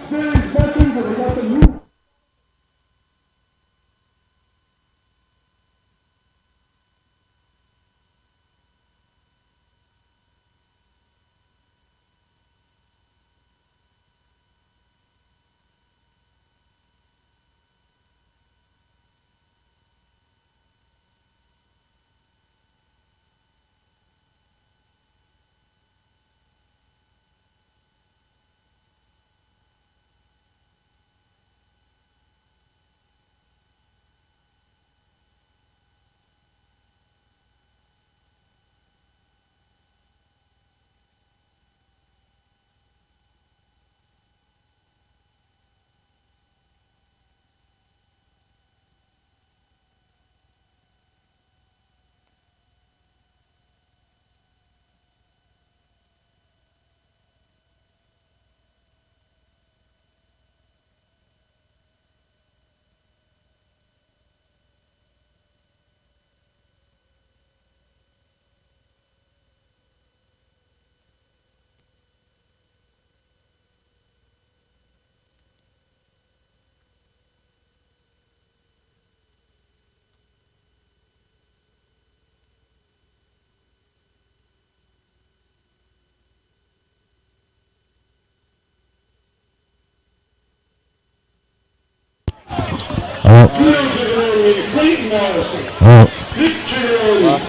experienced veterans, and we got some new.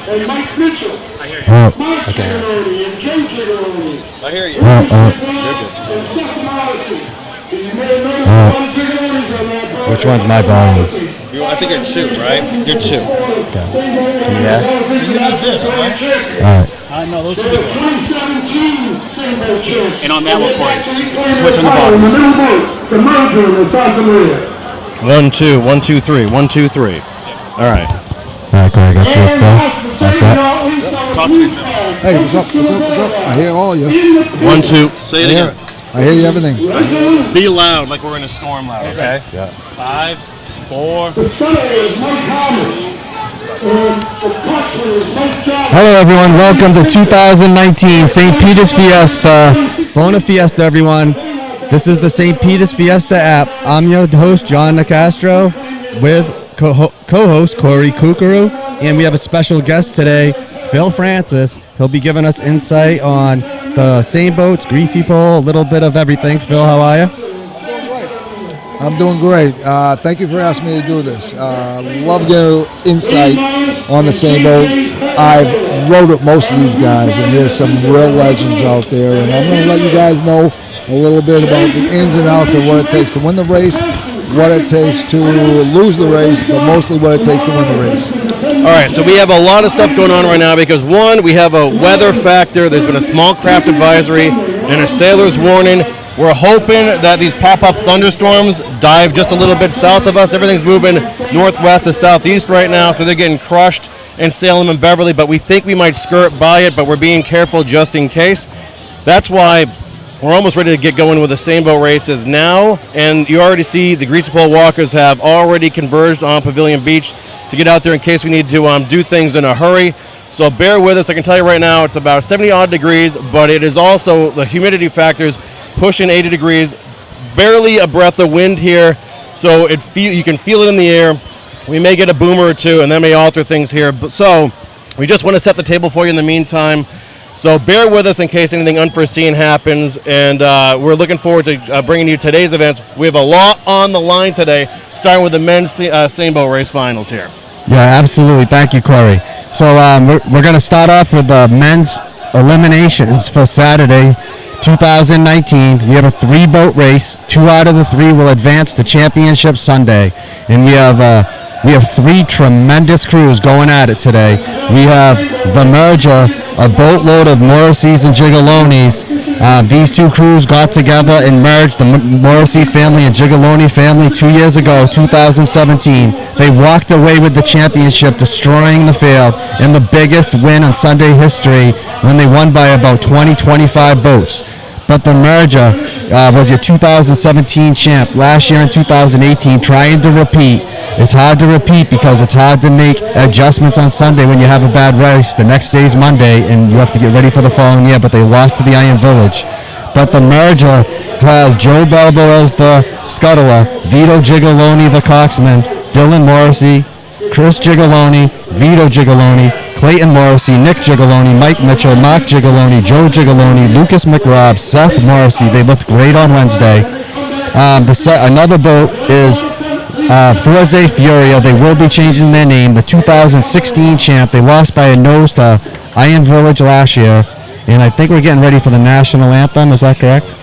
And Mike Mitchell. I hear you. Okay. And Joe Gigaroni. I hear you. And Seth Morrissey. You may have noticed a lot of Gigaronis on that. Which one's my volume? I think you're 2, right? You're 2. Okay. Yeah. You need this, right? Alright. No, those should be good. 2017 And on that report, switch on the bottom. The merger in South Korea. 1, 2, 1, 2, 3. 1, 2, 3. Alright. Alright, Corey, got you up there. That's it. Hey, what's up? What's up? What's up? I hear all of you. 1, 2. Say it again. I hear you, everything. Be loud, like we're in a storm loud, okay? Yeah. 5, 4. The senator is Mike Thomas. The coachman is Mike Johnson. Hello, everyone. Welcome to 2019 St. Peter's Fiesta. Bona Fiesta, everyone. This is the St. Peter's Fiesta app. I'm your host, John Nicastro, with co-host Corey Kukuru, and we have a special guest today, Phil Francis. He'll be giving us insight on the same boats, Greasy Pole, a little bit of everything. Phil, how are you? I'm doing great. Thank you for asking me to do this. Love getting insight on the same boat. I've rode with most of these guys, and there's some real legends out there, and I'm going to let you guys know a little bit about the ins and outs of what it takes to win the race, what it takes to lose the race, but mostly what it takes to win the race. All right, so we have a lot of stuff going on right now because, one, we have a weather factor. There's been a small craft advisory and a sailor's warning. We're hoping that these pop-up thunderstorms dive just a little bit south of us. Everything's moving northwest to southeast right now, so they're getting crushed in Salem and Beverly, but we think we might skirt by it, but we're being careful just in case. That's why we're almost ready to get going with the same boat races now, and you already see the Greasy Pole walkers have already converged on Pavilion Beach to get out there in case we need to do things in a hurry. So bear with us. I can tell you right now it's about 70-odd degrees, but it is also the humidity factors pushing 80 degrees, barely a breath of wind here, so you can feel it in the air. We may get a boomer or two, and that may alter things here. So we just want to set the table for you in the meantime. So bear with us in case anything unforeseen happens, and we're looking forward to bringing you today's events. We have a lot on the line today, starting with the men's same boat race finals here. Yeah, absolutely. Thank you, Corey. So we're going to start off with the men's eliminations for Saturday, 2019. We have a 3-boat race. 2 out of the 3 will advance to championship Sunday, and we have 3 tremendous crews going at it today. We have the merger, a boatload of Morrisseys and Gigalonis. These 2 crews got together and merged the Morrissey family and Gigaloni family 2 years ago, 2017. They walked away with the championship, destroying the field, and the biggest win in Sunday history when they won by about 20-25 boats. But the merger was your 2017 champ. Last year in 2018, trying to repeat. It's hard to repeat because it's hard to make adjustments on Sunday when you have a bad race. The next day's Monday, and you have to get ready for the following year, but they lost to the Iron Village. But the merger has Joe Belbo as the scuttler, Vito Gigoloni the coxman, Dylan Morrissey, Chris Gigoloni, Vito Gigoloni, Clayton Morrissey, Nick Gigoloni, Mike Mitchell, Mark Gigoloni, Joe Gigoloni, Lucas McRobb, Seth Morrissey. They looked great on Wednesday. Another boat is Forza Furia. They will be changing their name. The 2016 champ. They lost by a nose to Iron Village last year. And I think we're getting ready for the national anthem. Is that correct?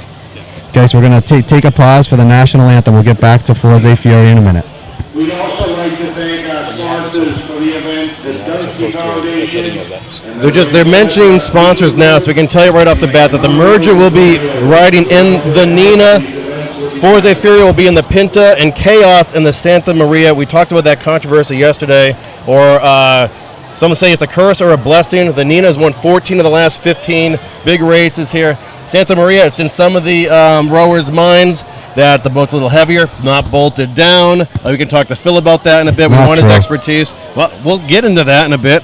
Okay, so we're going to take a pause for the national anthem. We'll get back to Forza Furia in a minute. We'd also like to thank our sponsors for the event, the Dunsky Foundation. They're mentioning sponsors now, so we can tell you right off the bat that the merger will be riding in the Nina. Forza Furia will be in the Pinta, and Chaos in the Santa Maria. We talked about that controversy yesterday, or some say it's a curse or a blessing. The Nina's won 14 of the last 15 big races here. Santa Maria, it's in some of the rowers' minds that the boat's a little heavier, not bolted down. We can talk to Phil about that in a bit. We want his expertise. Well, we'll get into that in a bit.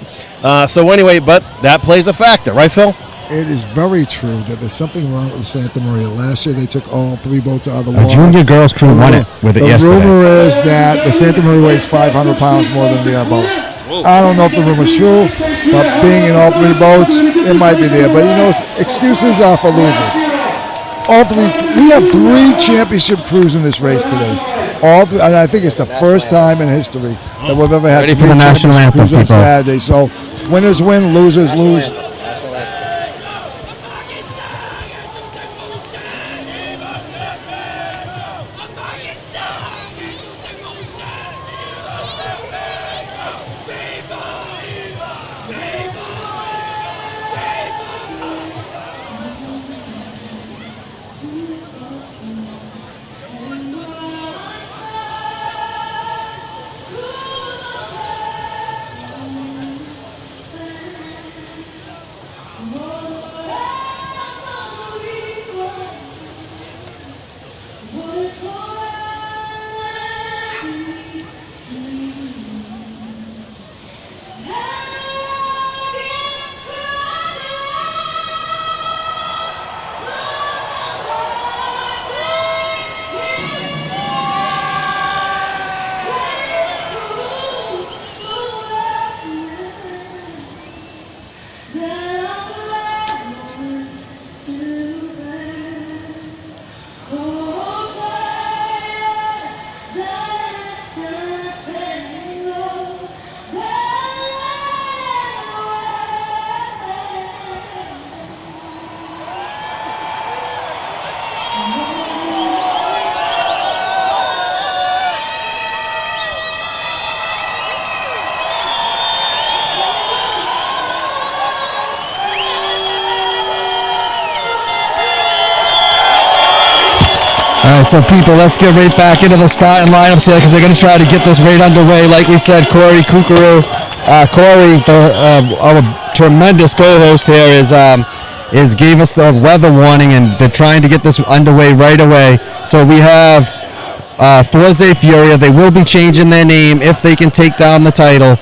So anyway, but that plays a factor, right, Phil? It is very true that there's something wrong with Santa Maria. Last year they took all 3 boats out of the water. A junior girls crew won it with it yesterday. The rumor is that the Santa Maria weighs 500 pounds more than the other boats. I don't know if the rumor's true, but being in all 3 boats, it might be there. But you know, excuses are for losers. All 3. We have 3 championship crews in this race today. All 3, and I think it's the first time in history that we've ever had. Ready for the national anthem, people. On Saturday. So winners win, losers lose. All right, so people, let's get right back into the starting lineups here because they're going to try to get this right underway. Like we said, Corey Kukuru, Corey, our tremendous co-host here, is gave us the weather warning, and they're trying to get this underway right away. So we have Forza Furia. They will be changing their name if they can take down the title.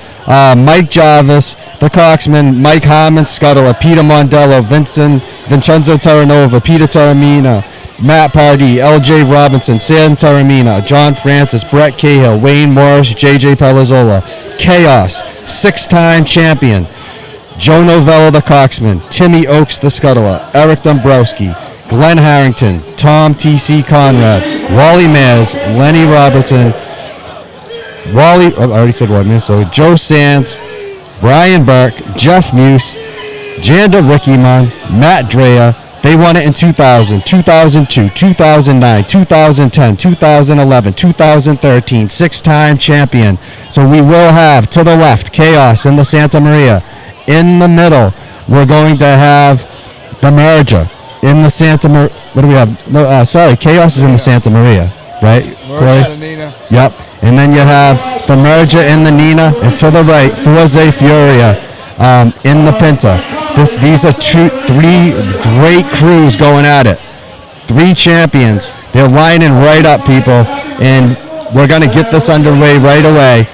Mike Jarvis, the coxman, Mike Harmon, scuttler, Peter Mondello, Vincenzo Terranova, Peter Taramina, Matt Pardee, L.J. Robinson, Sam Taramina, John Francis, Brett Cahill, Wayne Morris, J.J. Palazola. Chaos, 6-time champion. Joe Novello, the coxman. Timmy Oakes, the scuttler. Eric Dombrowski, Glenn Harrington, Tom T.C. Conrad, Wally Mays, Lenny Robertson, I already said Wally Mays, so Joe Sands, Brian Burke, Jeff Muse, Janda Rickyman, Matt Drea. They won it in 2000, 2002, 2009, 2010, 2011, 2013, 6-time champion. So we will have, to the left, Chaos in the Santa Maria. In the middle, we're going to have the merger in the Santa Maria. What do we have? No, sorry, Chaos is in the Santa Maria, right? Merger Nina. Yep. And then you have the merger in the Nina, and to the right, Forza Furia in the Pinta. These are 3 great crews going at it. 3 champions. They're lining right up, people, and we're going to get this underway right away.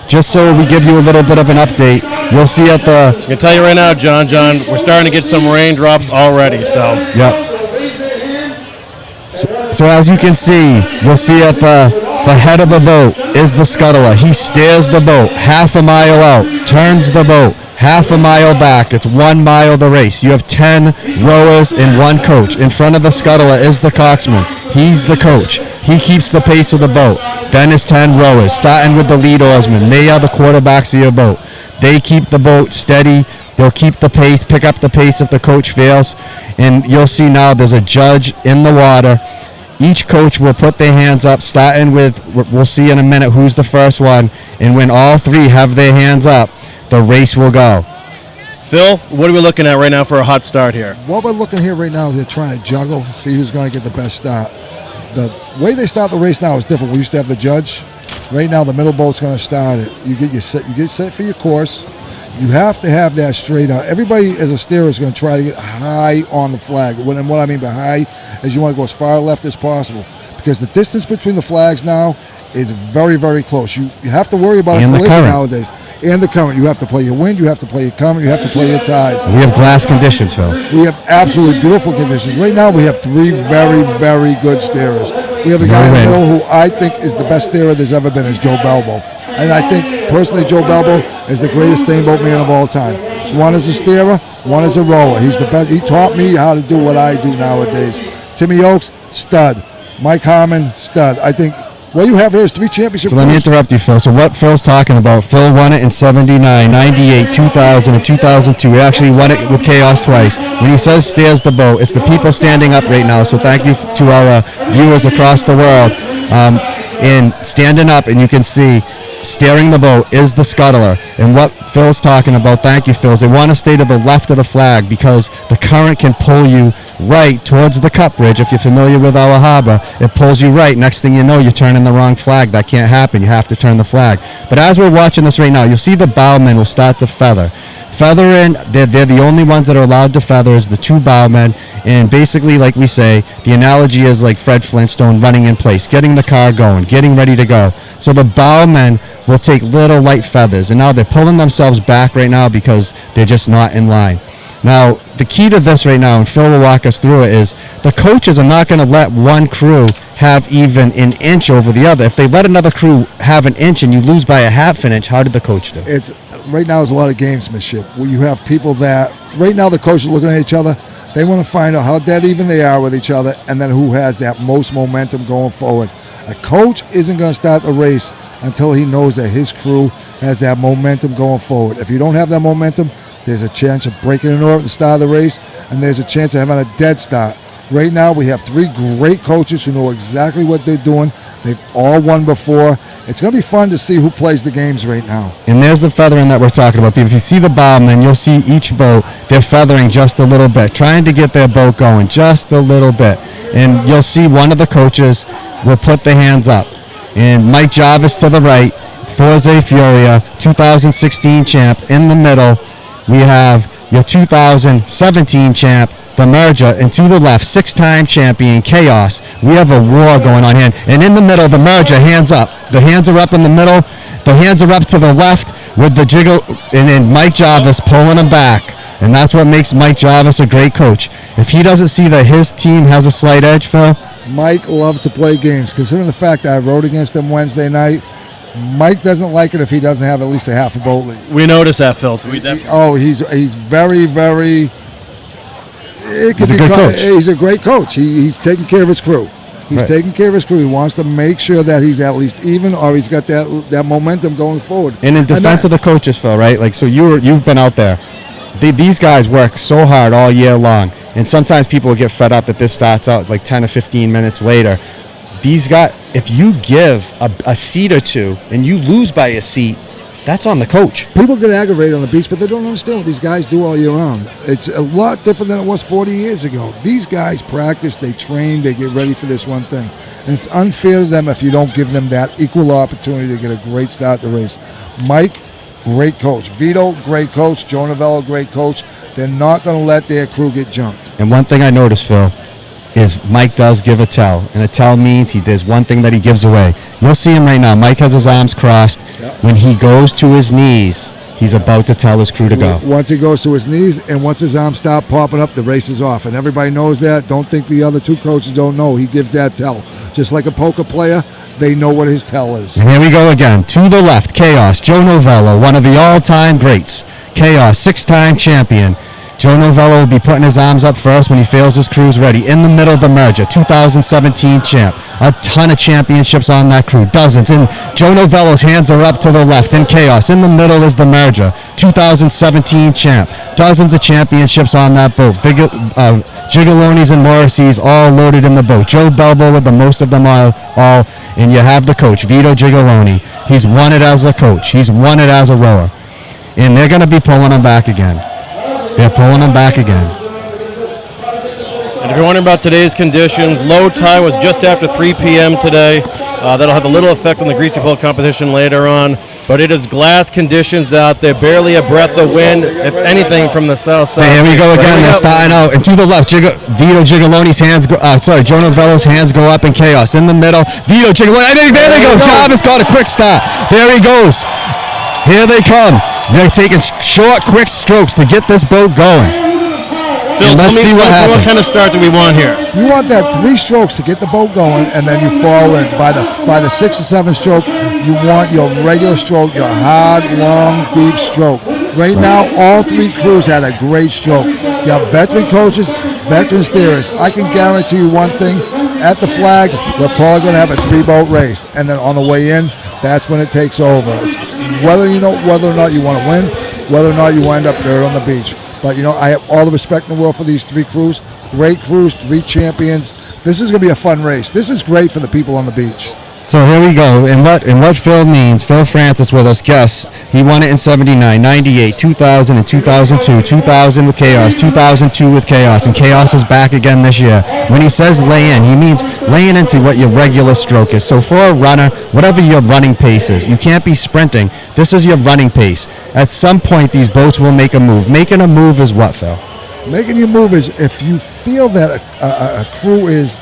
Just so we give you a little bit of an update, you'll see at the... I can tell you right now, John, we're starting to get some raindrops already, so... Yep. So as you can see, you'll see at the head of the boat is the scuttler. He steers the boat half a mile out, turns the boat half a mile back. It's 1 mile the race. You have 10 rowers and 1 coach. In front of the scuttler is the coxswain. He's the coach. He keeps the pace of the boat. Then is 10 rowers, starting with the lead oarsman. They are the quarterbacks of your boat. They keep the boat steady. They'll keep the pace, pick up the pace if the coach fails. And you'll see now there's a judge in the water. Each coach will put their hands up, starting with, we'll see in a minute who's the first one. And when all 3 have their hands up, the race will go. Phil, what are we looking at right now for a hot start here? What we're looking here right now, they're trying to juggle, see who's going to get the best start. The way they start the race now is different. We used to have the judge. Right now, the middle boat's going to start it. You get set for your course. You have to have that straight out. Everybody as a steerer is going to try to get high on the flag. And what I mean by high is you want to go as far left as possible, because the distance between the flags now is very, very close. You have to worry about a collision nowadays. And the current. You have to play your wind, you have to play your current, you have to play your tides. We have glass conditions, Phil. We have absolutely beautiful conditions. Right now we have 3 very, very good steerers. We have a guy in the middle who I think is the best steerer there's ever been, is Joe Belbo. And I think, personally, Joe Belbo is the greatest sailboat man of all time. So one is a steerer, one is a rower. He's the best. He taught me how to do what I do nowadays. Timmy Oakes, stud. Mike Harmon, stud. I think what you have here is 3 championships. So let me interrupt you, Phil. So what Phil's talking about, Phil won it in 79, 98, 2000, and 2002. He actually won it with Chaos twice. When he says steers the boat, it's the people standing up right now. So thank you to our viewers across the world. And standing up, and you can see steering the boat is the scuttler. And what Phil's talking about, thank you, Phil, is they want to stay to the left of the flag because the current can pull you right towards the cut bridge. If you're familiar with our harbor, it pulls you right. Next thing you know, you're turning the wrong flag. That can't happen. You have to turn the flag. But as we're watching this right now, you'll see the bowmen will start to feather. Feathering, they're the only ones that are allowed to feather is the 2 bowmen. And basically, like we say, the analogy is like Fred Flintstone running in place, getting the car going, getting ready to go. So the bowmen will take little light feathers. And now they're pulling themselves back right now because they're just not in line. Now, the key to this right now, and Phil will walk us through it, is the coaches are not going to let one crew have even an inch over the other. If they let another crew have an inch and you lose by a half an inch, how did the coach do? Right now, there's a lot of gamesmanship where you have people that, right now the coaches are looking at each other. They want to find out how dead even they are with each other and then who has that most momentum going forward. A coach isn't going to start the race until he knows that his crew has that momentum going forward. If you don't have that momentum, there's a chance of breaking an oar at the start of the race, and there's a chance of having a dead start. Right now, we have 3 great coaches who know exactly what they're doing. They've all won before. It's going to be fun to see who plays the games right now. And there's the feathering that we're talking about. If you see the bowmen, you'll see each boat, they're feathering just a little bit, trying to get their boat going just a little bit. And you'll see one of the coaches will put the hands up. And Mike Jarvis to the right, Forza Furia, 2016 champ. In the middle, we have your 2017 champ, the Merger, and to the left, 6-time champion, Chaos. We have a war going on here. And in the middle, the Merger, hands up. The hands are up in the middle. The hands are up to the left with the jiggle, and then Mike Jarvis pulling them back. And that's what makes Mike Jarvis a great coach. If he doesn't see that his team has a slight edge, Phil? Mike loves to play games. Considering the fact that I rode against him Wednesday night, Mike doesn't like it if he doesn't have at least a half a boat lead. We noticed that, Phil. He's very, very... He's a good coach. He's a great coach. He's taking care of his crew. He's taking care of his crew. He wants to make sure that he's at least even, or he's got that momentum going forward. And in defense of the coaches, Phil, right? Like, so you've been out there. These guys work so hard all year long, and sometimes people will get fed up that this starts out like 10 or 15 minutes later. These guys, if you give a seat or two and you lose by a seat, that's on the coach. People get aggravated on the beach, but they don't understand what these guys do all year round. It's a lot different than it was 40 years ago. These guys practice, they train, they get ready for this one thing. And it's unfair to them if you don't give them that equal opportunity to get a great start to the race. Mike, great coach. Vito, great coach. Joe Novello, great coach. They're not going to let their crew get jumped. And one thing I noticed, Phil, is Mike does give a tell. And a tell means there's one thing that he gives away. You'll see him right now. Mike has his arms crossed. Yep. When he goes to his knees, he's about to tell his crew to go. Once he goes to his knees and once his arms stop popping up, the race is off. And everybody knows that. Don't think the other two coaches don't know. He gives that tell. Just like a poker player, they know what his tell is. And here we go again. To the left, Chaos, Joe Novello, one of the all-time greats. Chaos, 6-time champion. Joe Novello will be putting his arms up first when he feels his crew's ready. In the middle of the merger, 2017 champ. A ton of championships on that crew, dozens. And Joe Novello's hands are up to the left in Chaos. In the middle is the merger, 2017 champ. Dozens of championships on that boat. Gigalonis and Morrisseys all loaded in the boat. Joe Belbo with the most of them all. And you have the coach, Vito Gigaloni. He's won it as a coach. He's won it as a rower. And they're going to be pulling him back again. They're pulling him back again. And if you're wondering about today's conditions, low tide was just after 3 p.m. today. That'll have a little effect on the Greasy Pole competition later on. But it is glass conditions out there, barely a breath of wind, if anything, from the south side. Hey, here we go again. They're starting out. And to the left, Vito Gigaloni's hands go, Joe Novello's hands go up in Chaos. In the middle, Vito Gigaloni. There they go. Jarvis got a quick start. There he goes. Here they come. They're taking short, quick strokes to get this boat going. Phil, let's see what happens. What kind of start do we want here? You want that 3 strokes to get the boat going, and then you fall in. By the 6 or 7 stroke, you want your regular stroke, your hard, long, deep stroke. Right now, all 3 crews had a great stroke. You have veteran coaches, veteran steerers. I can guarantee you one thing. At the flag, we're probably going to have a 3-boat race. And then on the way in, that's when it takes over. Whether or not you want to win, whether or not you wind up third on the beach. But, I have all the respect in the world for these 3 crews. Great crews, 3 champions. This is going to be a fun race. This is great for the people on the beach. So here we go. And what Phil means, Phil Francis with us, guests. He won it in 79, 98, 2000, and 2002. 2000 with Chaos, 2002 with Chaos. And Chaos is back again this year. When he says lay in, he means laying into what your regular stroke is. So for a runner, whatever your running pace is, you can't be sprinting. This is your running pace. At some point, these boats will make a move. Making a move is what, Phil? Making your move is if you feel that a crew is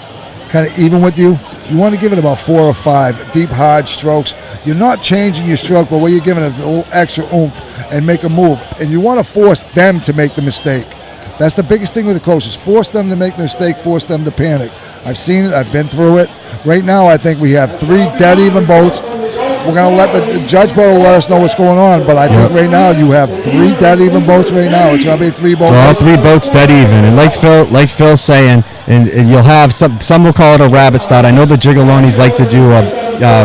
kind of even with you, you want to give it about 4 or 5 deep, hard strokes. You're not changing your stroke, but what you're giving it is a little extra oomph and make a move. And you want to force them to make the mistake. That's the biggest thing with the coaches. Force them to make the mistake, force them to panic. I've seen it. I've been through it. Right now, I think we have 3 dead even boats. We're going to let the judge boat let us know what's going on, but I think right now you have 3 dead even boats right now. It's going to be 3 boats. So all 3 boats dead even. And like Phil's saying, and you'll have some will call it a rabbit start. I know the Gigalonis like to do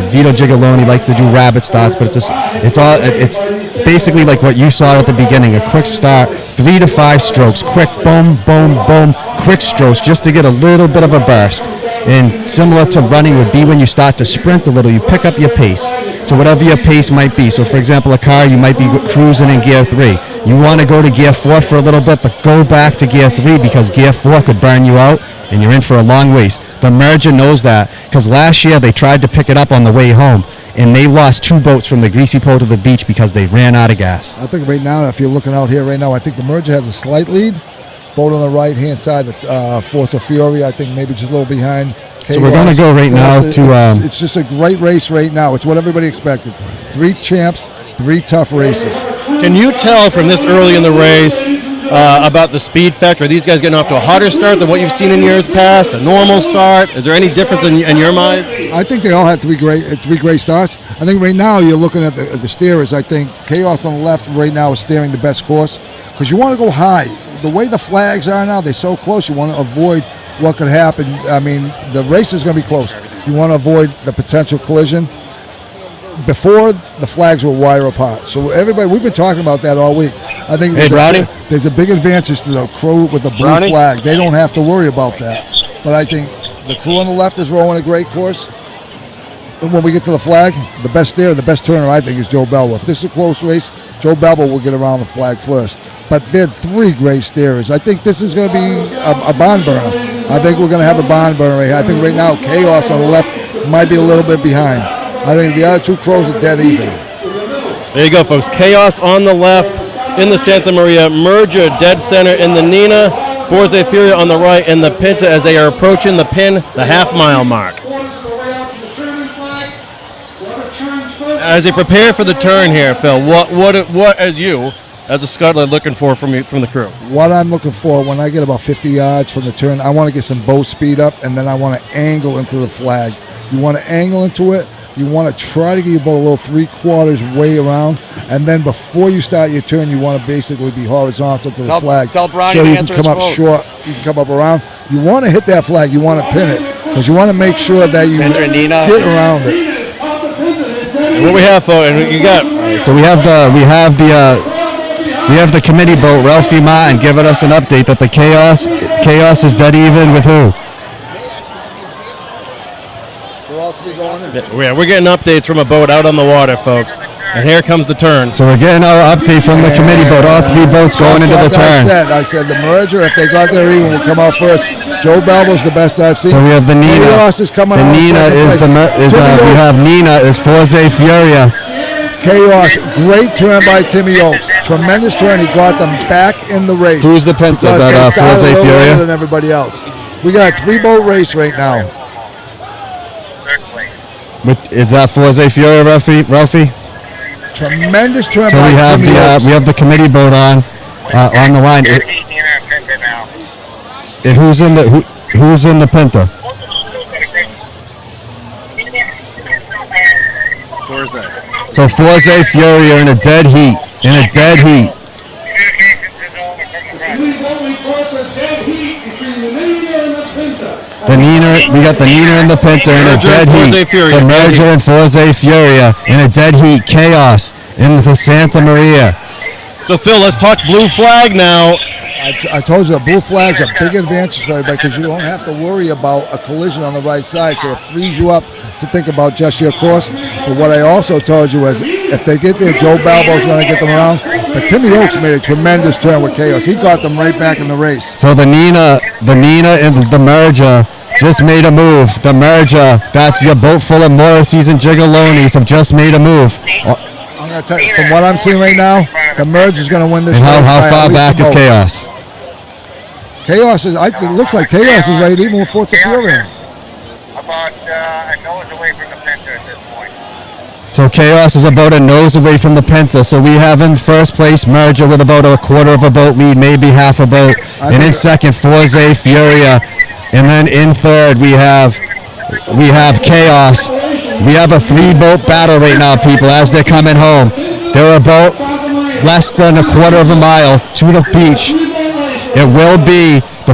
Vito Gigaloni likes to do rabbit starts, but it's basically like what you saw at the beginning, a quick start, 3 to 5 strokes, quick boom, boom, boom, quick strokes just to get a little bit of a burst. And similar to running would be when you start to sprint a little, you pick up your pace. So whatever your pace might be. So for example, a car, you might be cruising in gear 3. You want to go to gear 4 for a little bit, but go back to gear 3 because gear 4 could burn you out and you're in for a long race. The merger knows that because last year they tried to pick it up on the way home and they lost 2 boats from the Greasy Pole to the beach because they ran out of gas. I think right now, if you're looking out here right now, I think the merger has a slight lead. Boat on the right-hand side, the Forza Fury, I think maybe just a little behind. So we're going to go right now to... It's just a great race right now. It's what everybody expected. 3 champs, 3 tough races. Can you tell from this early in the race about the speed factor? Are these guys getting off to a hotter start than what you've seen in years past? A normal start? Is there any difference in your mind? I think they all had 3 great starts. I think right now you're looking at the steerers. I think Chaos on the left right now is steering the best course because you want to go high. The way the flags are now, they're so close. You want to avoid what could happen. I mean, the race is going to be close. You want to avoid the potential collision. Before, the flags were wire apart. So everybody, we've been talking about that all week. I think there's a big advantage to the crew with the blue flag. They don't have to worry about that. But I think the crew on the left is rowing a great course. And when we get to the flag, the best steerer, the best turner, I think, is Joe Belbo. If this is a close race, Joe Belbo will get around the flag first. But they're 3 great steerers. I think this is going to be a barn burner. I think we're going to have a barn burner right here. I think right now Chaos on the left might be a little bit behind. I think the other 2 crews are dead even. There you go, folks. Chaos on the left in the Santa Maria, Merger dead center in the Nina, Forza Furia on the right, and the Pinta as they are approaching the pin, the half-mile mark. as they prepare for the turn here, Phil, what as you, as a scuttler, looking for from the crew? What I'm looking for when I get about 50 yards from the turn, I want to get some boat speed up, and then I want to angle into the flag. You want to angle into it. You want to try to get your boat a little 3/4 way around, and then before you start your turn, you want to basically be horizontal to the flag. Tell Bronny so to you can answer come his up phone. short. You can come up around. You want to hit that flag. You want to pin it because you want to make sure that you Enter Nina. get around it. What we have, folks, and you got. So we have the committee boat, Ralphie Martin, giving us an update that the chaos is dead even with who? We're all three going in. Yeah, we're getting updates from a boat out on the water, folks. And here comes the turn. So we're getting our update from the committee boat. All three boats going into the turn. I said the merger, if they got there even, will come out first. Joe Balbo's the best I've seen. So we have the Nina. Chaos is coming The out. Nina is we have Nina is Forza Furia. Chaos, great turn by Timmy Oaks. Tremendous turn. He got them back in the race. Who's the Pinta? Is Because that they started Forza a little Furia? later than everybody else. We got a 3-boat race right now. Is that Forza Furia, Ralphie? Tremendous turn So by we have Timmy Oaks. we have the committee boat on the line. And who's in the Pinta? So Forza Furia in a dead heat. The Nina, we got the Nina and the Pinta in a dead heat. The merger and Forza Furia in a dead heat. Chaos in the Santa Maria. So, Phil, let's talk blue flag now. I told you, the blue flag's a big advantage for everybody because you don't have to worry about a collision on the right side, so it frees you up to think about just your course. But what I also told you is if they get there, Joe Balbo's going to get them around. But Timmy Oaks made a tremendous turn with Chaos. He got them right back in the race. So the Nina and the merger just made a move. The merger, that's your boat full of Morriseys and Gigalonis have just made a move. I'm going to tell you, from what I'm seeing right now, the merge is going to win this And race. how by far at least back a is boat. Chaos? Chaos is, it looks like Chaos is right even with Forza Furia. About a nose away from the center at this point. So Chaos is about a nose away from the Pinta. So we have in first place merger with about a quarter of a boat lead, maybe half a boat. And in second, Forza Furia. And then in third, we have Chaos. We have a 3-boat battle right now, people, as they're coming home. They're about less than a quarter of a mile to the beach. It will be the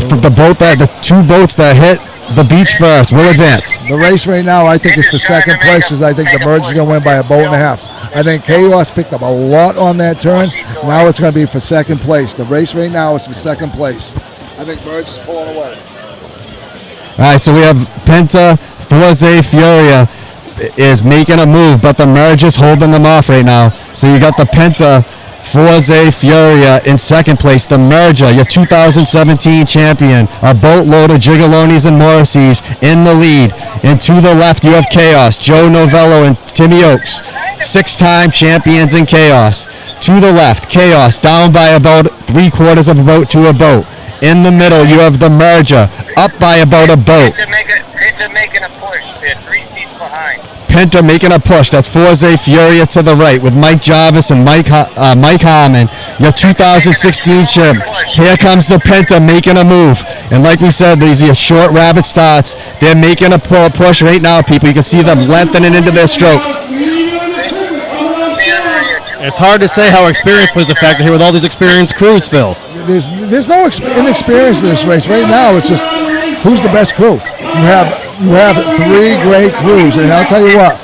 2 boats that hit the beach first will advance. The race right now, I think, is for second place because I think the merge is going to win by a boat and a half. I think Chaos picked up a lot on that turn. Now it's going to be for second place. The race right now is for second place. I think merge is pulling away. All right, so we have Pinta, Forza Furia is making a move, but the merge is holding them off right now. So you got the Pinta, Forza Furia in second place. The merger, your 2017 champion, a boatload of Gigalonis and Morriseys in the lead. And to the left, you have Chaos, Joe Novello and Timmy Oaks, 6-time champions in Chaos. To the left, Chaos down by about 3/4 of a boat to a boat. In the middle, you have the merger, up by about a boat. Pinta making a push. They're 3 feet behind. Pinta making a push. That's Forza Furia to the right with Mike Jarvis and Mike Harmon, your 2016 champ. Here comes the Pinta making a move. And like we said, these are short rabbit starts. They're making a push right now, people. You can see them lengthening into their stroke. It's hard to say how experienced plays a factor here with all these experienced crews, Phil. There's no inexperience in this race. Right now, it's just who's the best crew. You have 3 great crews, and I'll tell you what,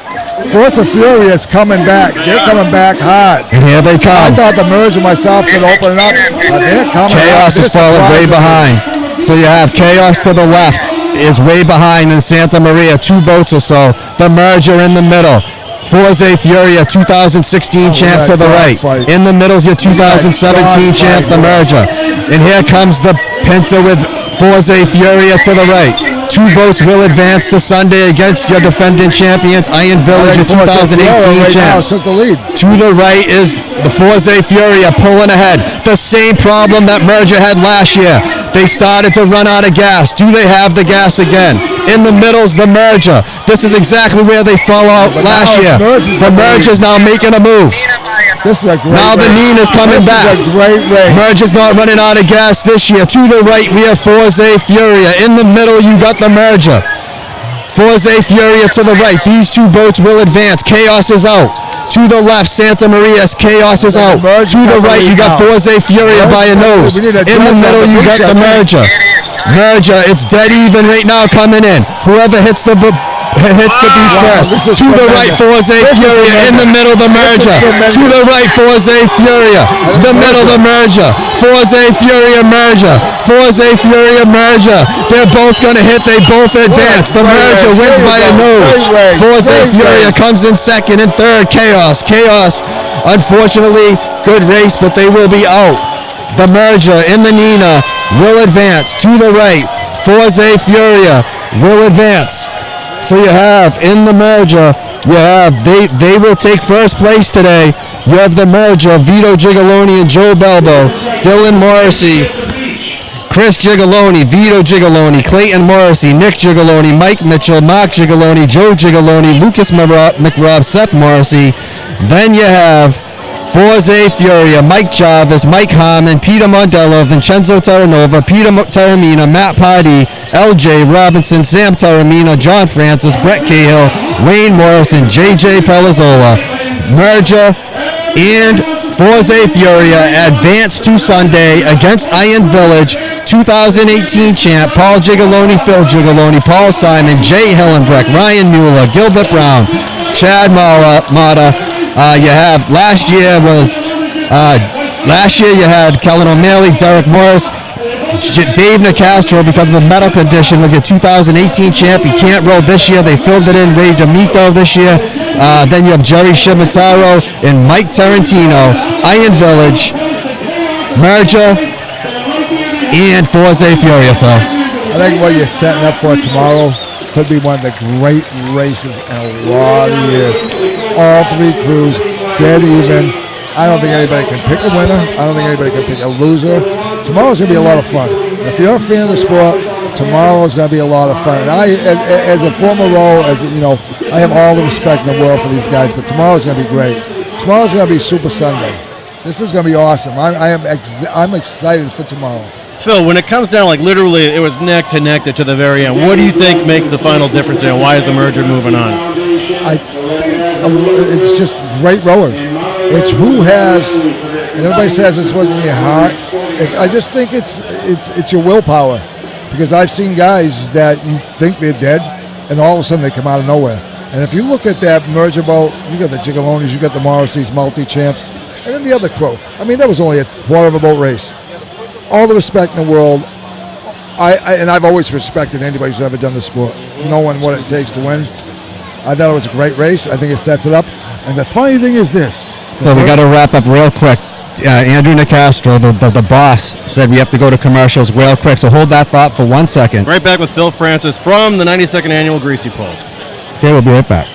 Forza Furia is coming back. They're coming back hard. And here they I come. thought the merger myself could open it up, but they're coming. Chaos is falling way behind. So you have Chaos to the left is way behind in Santa Maria, 2 boats or so. The merger in the middle. Forza Furia, 2016 champ to the right. In the middle is your 2017 champ, the merger. And here comes the Pinta with Forza Furia to the right. 2 boats will advance to Sunday against your defending champions, Iron Village, your 2018 champs. Took the lead. To the right is the Forza Furia pulling ahead. The same problem that merger had last year. They started to run out of gas. Do they have the gas again? In the middle's the merger. This is exactly where they fell out last year. The merger's now making a move. This is a great Now the race. Nina's coming This back. is a great race. Merger's not running out of gas this year. To the right, we have Forza Furia. In the middle, you got the merger. Forza Furia to the right. These two boats will advance. Chaos is out. To the left, Santa Maria's Chaos is out. To the right, you got Forza Furia by a nose. In the middle, you got the merger. Merger, it's dead even right now coming in. Whoever hits the beach first. To the right, Forza Furia. In the middle, the merger. To the right, Forza Furia. The middle, the merger. Forza Furia merger. Forza Furia merger. They're both going to hit. They both advance. The merger wins by a nose. Forza Furia comes in second and third. Chaos. Chaos, unfortunately, good race, but they will be out. The merger in the Nina will advance. To the right, Forza Furia will advance. So you have in the merger, you have they will take first place today. You have the merger, Vito Gigoloni and Joe Belbo, Dylan Morrissey, Chris Gigoloni, Vito Gigoloni, Clayton Morrissey, Nick Gigoloni, Mike Mitchell, Mark Gigoloni, Joe Gigoloni, Lucas McRobb, Seth Morrissey. Then you have Forza Furia, Mike Jarvis, Mike Harmon, Peter Mondello, Vincenzo Terranova, Peter Terramina, Matt Pardee, LJ Robinson, Sam Terramina, John Francis, Brett Cahill, Wayne Morrison, JJ Pelazzola. Merger and Forza Furia advance to Sunday against Iron Village. 2018 champ Paul Gigoloni, Phil Gigoloni, Paul Simon, Jay Hillenbrecht, Ryan Mueller, Gilbert Brown, Chad Mata. You have last year you had Kellen O'Malley, Derrick Morris, Dave Nicastro, because of the medical condition, was your 2018 champ. He can't roll this year. They filled it in Ray D'Amico this year. Then you have Jerry Shimataro and Mike Tarantino, Iron Village, Merger, and Forza Furia, Phil. I think what you're setting up for tomorrow could be one of the great races in a lot of years. All three crews dead even. I don't think anybody can pick a winner. I don't think anybody can pick a loser. Tomorrow's going to be a lot of fun. If you're a fan of the sport, tomorrow is going to be a lot of fun. And I, as a former role, I have all the respect in the world for these guys, but tomorrow's going to be great. Tomorrow's going to be Super Sunday. This is going to be awesome. I'm excited for tomorrow. Phil, when it comes down, like literally, it was neck to neck to the very end. What do you think makes the final difference here? Why is the merger moving on? I think it's just great rowers. It's who has, and everybody says this wasn't your heart. I just think it's your willpower, because I've seen guys that you think they're dead, and all of a sudden they come out of nowhere. And if you look at that merger boat, you got the Gigolonis, you got the Morrisseys, multi-champs, and then the other crew. I mean, that was only a quarter of a boat race. All the respect in the world. I've always respected anybody who's ever done the sport, knowing what it takes to win. I thought it was a great race. I think it sets it up. And the funny thing is this. So we got to wrap up real quick. Andrew Nicastro, the boss, said we have to go to commercials real quick. So hold that thought for 1 second. Right back with Phil Francis from the 92nd Annual Greasy Poll. Okay, we'll be right back.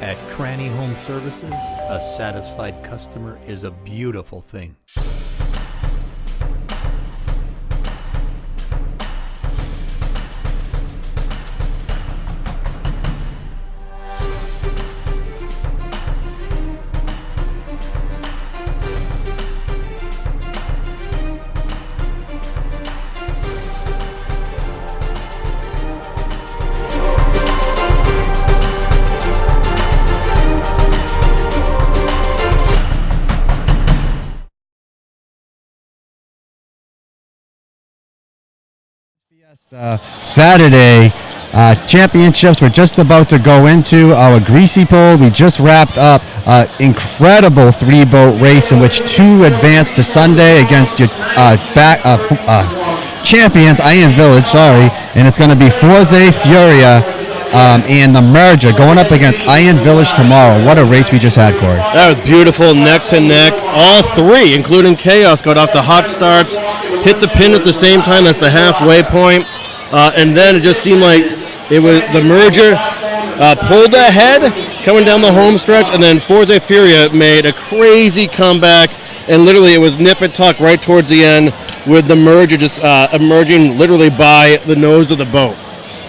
At Cranny Home Services, a satisfied customer is a beautiful thing. Fiesta Saturday championships we're just about to go into. Our Greasy pole, we just wrapped up incredible 3-boat race in which 2 advanced to Sunday against your champions, Iron Village, sorry, and it's going to be Forza Furia and the Merger going up against Iron Village tomorrow. What a race we just had, Corey. That was beautiful, neck to neck. All 3, including Chaos, got off the hot starts, hit the pin at the same time as the halfway point, and then it just seemed like it was the Merger pulled ahead coming down the home stretch, and then Forza Furia made a crazy comeback, and literally it was nip and tuck right towards the end with the Merger just emerging literally by the nose of the boat.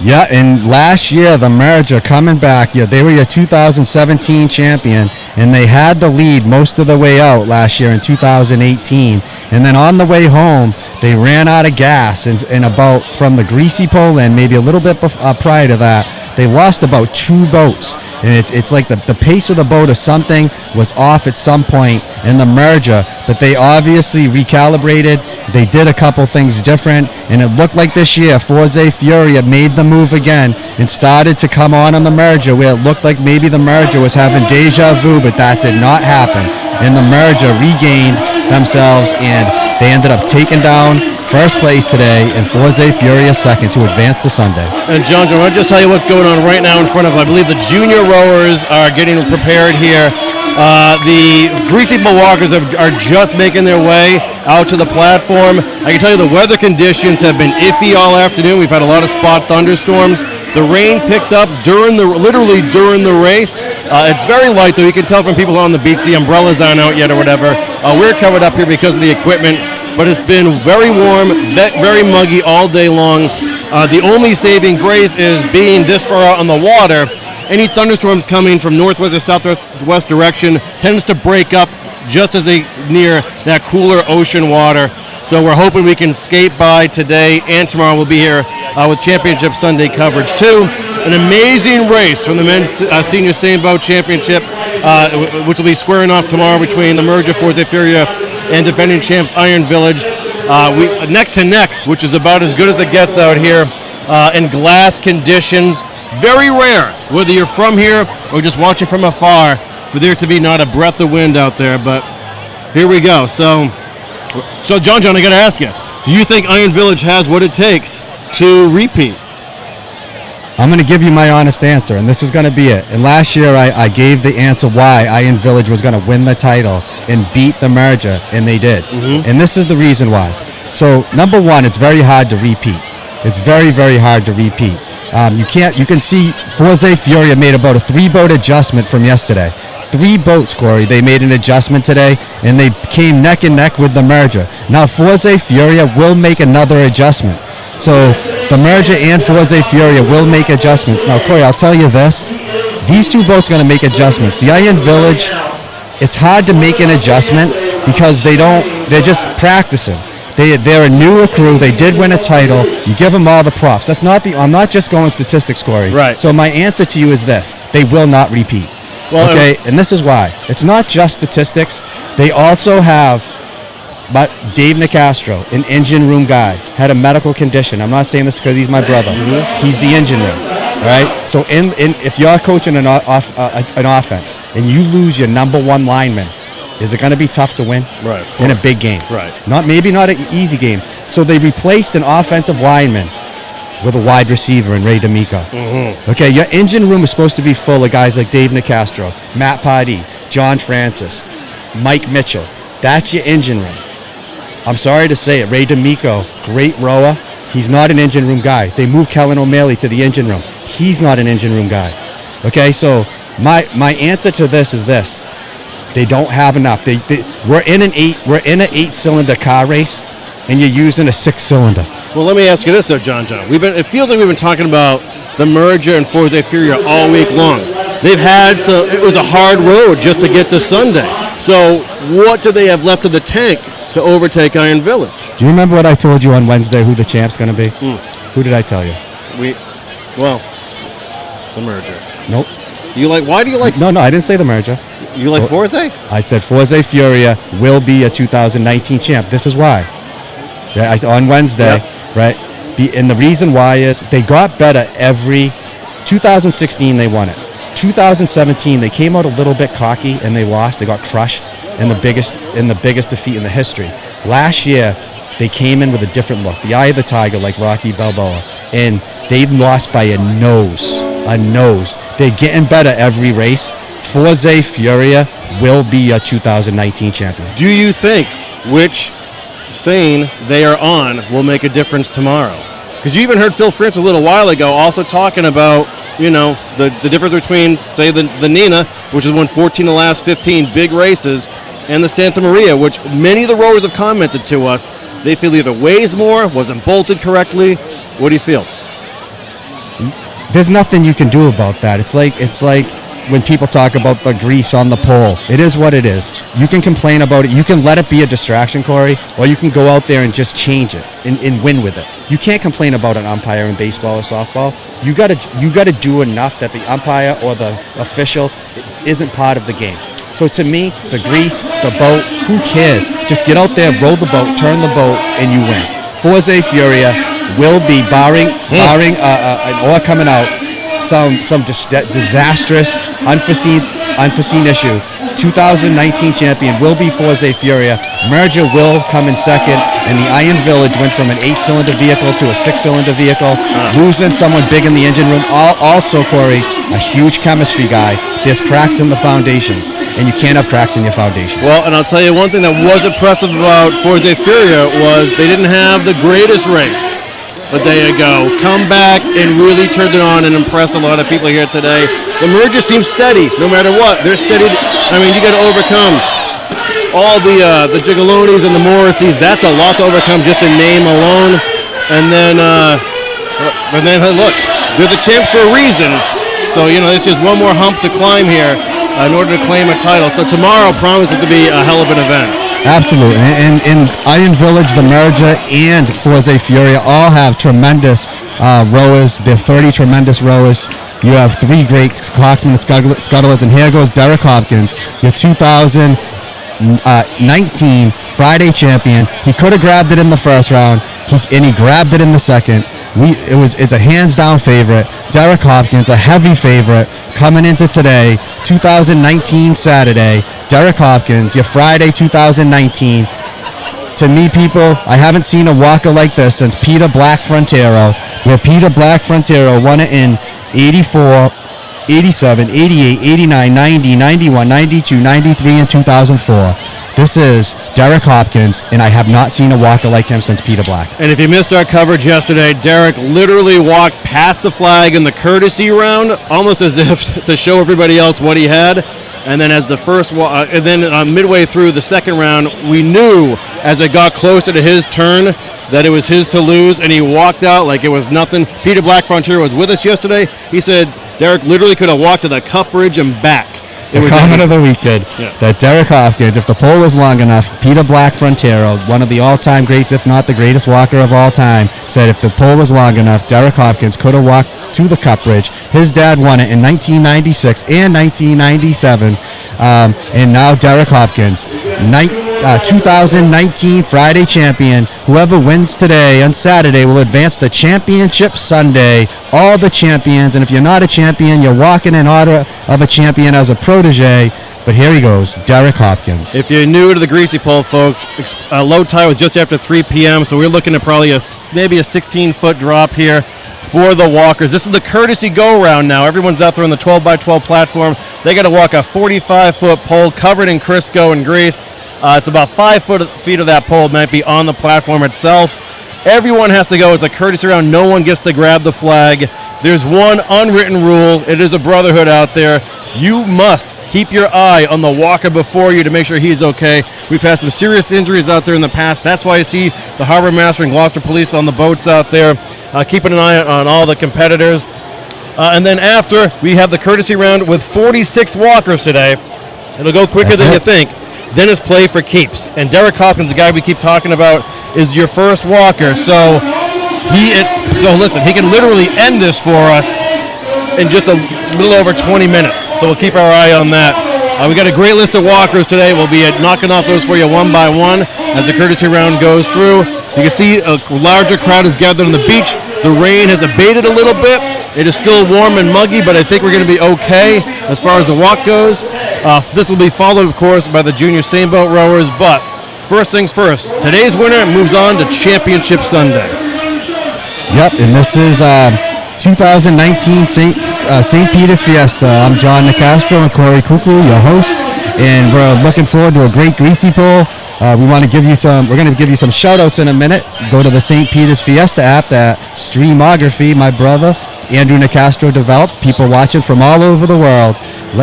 Yeah, and last year, the Merger coming back, they were your 2017 champion, and they had the lead most of the way out last year in 2018. And then on the way home, they ran out of gas, and about from the Greasy pole and maybe a little bit prior to that, they lost about 2 boats. And it's like the pace of the boat or something was off at some point in the Merger, but they obviously recalibrated. They did a couple things different, and it looked like this year Forza Furia made the move again and started to come on the Merger, where it looked like maybe the Merger was having deja vu, but that did not happen. And the Merger regained themselves, and they ended up taking down first place today and Forza Furia second to advance to Sunday. And John, I want to just tell you what's going on right now in front of, I believe the junior rowers are getting prepared here. The Greasy Milwalkers are just making their way out to the platform. I can tell you the weather conditions have been iffy all afternoon. We've had a lot of spot thunderstorms. The rain picked up literally during the race. It's very light, though. You can tell from people on the beach the umbrellas aren't out yet or whatever. We're covered up here because of the equipment, but it's been very warm, very muggy all day long. The only saving grace is being this far out on the water. Any thunderstorms coming from northwest or southwest direction tends to break up just as they near that cooler ocean water. So we're hoping we can skate by today and tomorrow. We'll be here with Championship Sunday coverage too. An amazing race from the men's senior sailboat championship, which will be squaring off tomorrow between the Merger, Forza Furia, and defending champs Iron Village. Neck to neck, which is about as good as it gets out here in glass conditions. Very rare, whether you're from here or just watching from afar, for there to be not a breath of wind out there. But here we go. So John, I got to ask you, do you think Iron Village has what it takes to repeat? I'm going to give you my honest answer, and this is going to be it. And last year, I gave the answer why Iron Village was going to win the title and beat the Merger, and they did. Mm-hmm. And this is the reason why. So, number one, it's very hard to repeat. It's very, very hard to repeat. You can see Forza Furia made about a 3-boat adjustment from yesterday. 3 boats, Corey. They made an adjustment today, and they came neck and neck with the Merger. Now, Forza Furia will make another adjustment. So, the Merger and Forza Furia will make adjustments. Now, Corey, I'll tell you this. These 2 boats are going to make adjustments. The Iron Village, it's hard to make an adjustment because they're just practicing. They're a newer crew. They did win a title. You give them all the props. I'm not just going statistics, Corey. Right. So my answer to you is this. They will not repeat. Well, okay, and this is why. It's not just statistics. They also have Dave Nicastro, an engine room guy, had a medical condition. I'm not saying this because he's my brother. Mm-hmm. He's the engine room. All right? So if you're coaching an offense and you lose your number 1 lineman, is it going to be tough to win? Right. In a big game. Right. Maybe not an easy game. So they replaced an offensive lineman with a wide receiver in Ray D'Amico. Mm-hmm. Okay, your engine room is supposed to be full of guys like Dave Nicastro, Matt Pardee, John Francis, Mike Mitchell. That's your engine room. I'm sorry to say it, Ray D'Amico, great rower. He's not an engine room guy. They moved Kellen O'Malley to the engine room. He's not an engine room guy. Okay, so My answer to this is this: they don't have enough. We're in an 8-cylinder car race, and you're using a 6-cylinder. Well, let me ask you this, though, John. It feels like we've been talking about the merger and Forza Furia all week long. It was a hard road just to get to Sunday. So what do they have left in the tank to overtake Iron Village? Do you remember what I told you on Wednesday who the champ's going to be? Who did I tell you? The merger. Nope. Why do you like... No, I didn't say the merger. You like Forza? I said Forza Furia will be a 2019 champ. This is why. Yeah, on Wednesday, right? And the reason why is they got better every... 2016, they won it. 2017, they came out a little bit cocky and they lost. They got crushed in the biggest defeat in the history. Last year, they came in with a different look. The eye of the tiger, like Rocky Balboa. And they lost by a nose. They're getting better every race. Forza Furia will be a 2019 champion. Do you think which scene they are on will make a difference tomorrow? Because you even heard Phil Francis a little while ago also talking about, the difference between, say, the Nina, which has won 14 of the last 15 big races, and the Santa Maria, which many of the rowers have commented to us. They feel either weighs more, wasn't bolted correctly. What do you feel? There's nothing you can do about that. It's like when people talk about the grease on the pole. It is what it is. You can complain about it. You can let it be a distraction, Corey, or you can go out there and just change it and win with it. You can't complain about an umpire in baseball or softball. You gotta do enough that the umpire or the official isn't part of the game. So to me, the grease, the boat, who cares? Just get out there, roll the boat, turn the boat, and you win. Forza Furia will be, barring an oar coming out, some disastrous, unforeseen issue. 2019 champion will be Forza Furia. Merger will come in second, and the Iron Village went from an 8-cylinder vehicle to a 6-cylinder vehicle, losing someone big in the engine room. Also, Corey, a huge chemistry guy. There's cracks in the foundation, and you can't have cracks in your foundation. Well, and I'll tell you one thing that was impressive about Forza Furia was they didn't have the greatest race. But there you go. Come back and really turned it on and impressed a lot of people here today. The merger seems steady, no matter what. They're steady. I mean, you got to overcome all the Gigalonis and the Morrisseys. That's a lot to overcome just in name alone. And then look, they're the champs for a reason. So, it's just one more hump to climb here in order to claim a title. So tomorrow promises to be a hell of an event. Absolutely. And Iron Village, the merger, and Forza Furia all have tremendous rowers. They're 30 tremendous rowers. You have 3 great coxmen and scuttlers, and here goes Derrick Hopkins, your 2019 Friday champion. He could have grabbed it in the first round, and he grabbed it in the second. It's a hands-down favorite. Derrick Hopkins, a heavy favorite, coming into today, 2019 Saturday. Derrick Hopkins, your Friday 2019. To me, people, I haven't seen a walker like this since Peter Black Frontero, where Peter Black Frontero won it in 84, 87, 88, 89, 90, 91, 92, 93, and 2004. This is Derrick Hopkins, and I have not seen a walker like him since Peter Black. And if you missed our coverage yesterday, Derrick literally walked past the flag in the courtesy round, almost as if to show everybody else what he had. And then as the midway through the second round, we knew as it got closer to his turn that it was his to lose, and he walked out like it was nothing. Peter Black Frontier was with us yesterday. He said Derrick literally could have walked to the cup bridge and back. The comment of the weekend that Derrick Hopkins, if the pole was long enough, Peter Black Frontero, one of the all-time greats, if not the greatest walker of all time, said if the pole was long enough, Derrick Hopkins could have walked to the cup bridge. His dad won it in 1996 and 1997, and now Derrick Hopkins, 2019 Friday champion. Whoever wins today on Saturday will advance the championship Sunday. All the champions, and if you're not a champion, you're walking in order of a champion as a protege. But here he goes, Derrick Hopkins. If you're new to the Greasy Pole, folks, low tide was just after 3 p.m., so we're looking at probably maybe a 16-foot drop here for the walkers. This is the courtesy go-round now. Everyone's out there on the 12x12 platform. They got to walk a 45-foot pole covered in Crisco and grease. It's about 5 feet of that pole might be on the platform itself. Everyone has to go. It's a courtesy round. No one gets to grab the flag. There's one unwritten rule. It is a brotherhood out there. you must keep your eye on the walker before you to make sure he's okay. We've had some serious injuries out there in the past. That's why you see the Harbor Master and Gloucester Police on the boats out there, keeping an eye on all the competitors. And then after, we have the courtesy round with 46 walkers today. It'll go quicker than you think. Then it's play for keeps. And Derrick Hopkins, the guy we keep talking about, is your first walker. So listen, he can literally end this for us in just a little over 20 minutes. So we'll keep our eye on that. We got a great list of walkers today. We'll be knocking off those for you one by one as the courtesy round goes through. You can see a larger crowd is gathered on the beach. The rain has abated a little bit. It is still warm and muggy, but I think we're going to be okay as far as the walk goes. This will be followed, of course, by the junior sailboat rowers. But first things first, today's winner moves on to Championship Sunday. Yep, and this is 2019 St. Peter's Fiesta. I'm John Nicastro and Corey Cuckoo, your host, and we're looking forward to a great greasy pull. We're going to give you some shout outs in a minute. Go to the St. Peter's Fiesta app that Streamography, my brother, Andrew Nicastro, developed. People watching from all over the world.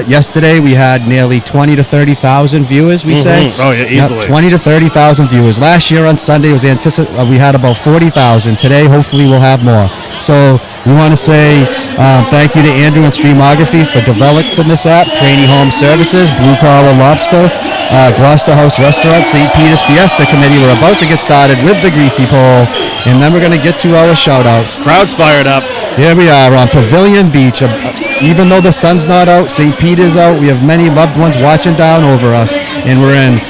Yesterday we had nearly 20 to 30,000 viewers, we say. Oh, yeah, easily. Yep, 20 to 30,000 viewers. Last year on Sunday we had about 40,000. Today hopefully we'll have more. So we want to say thank you to Andrew and Streamography for developing this app, Craney Home Services, Blue Collar Lobster, Gloucester House Restaurant, St. Peter's Fiesta Committee. We're about to get started with the Greasy Pole, and then we're going to get to our shout-outs. Crowd's fired up. Here we are on Pavilion Beach. Even though the sun's not out, St. Peter's out, we have many loved ones watching down over us, and we're in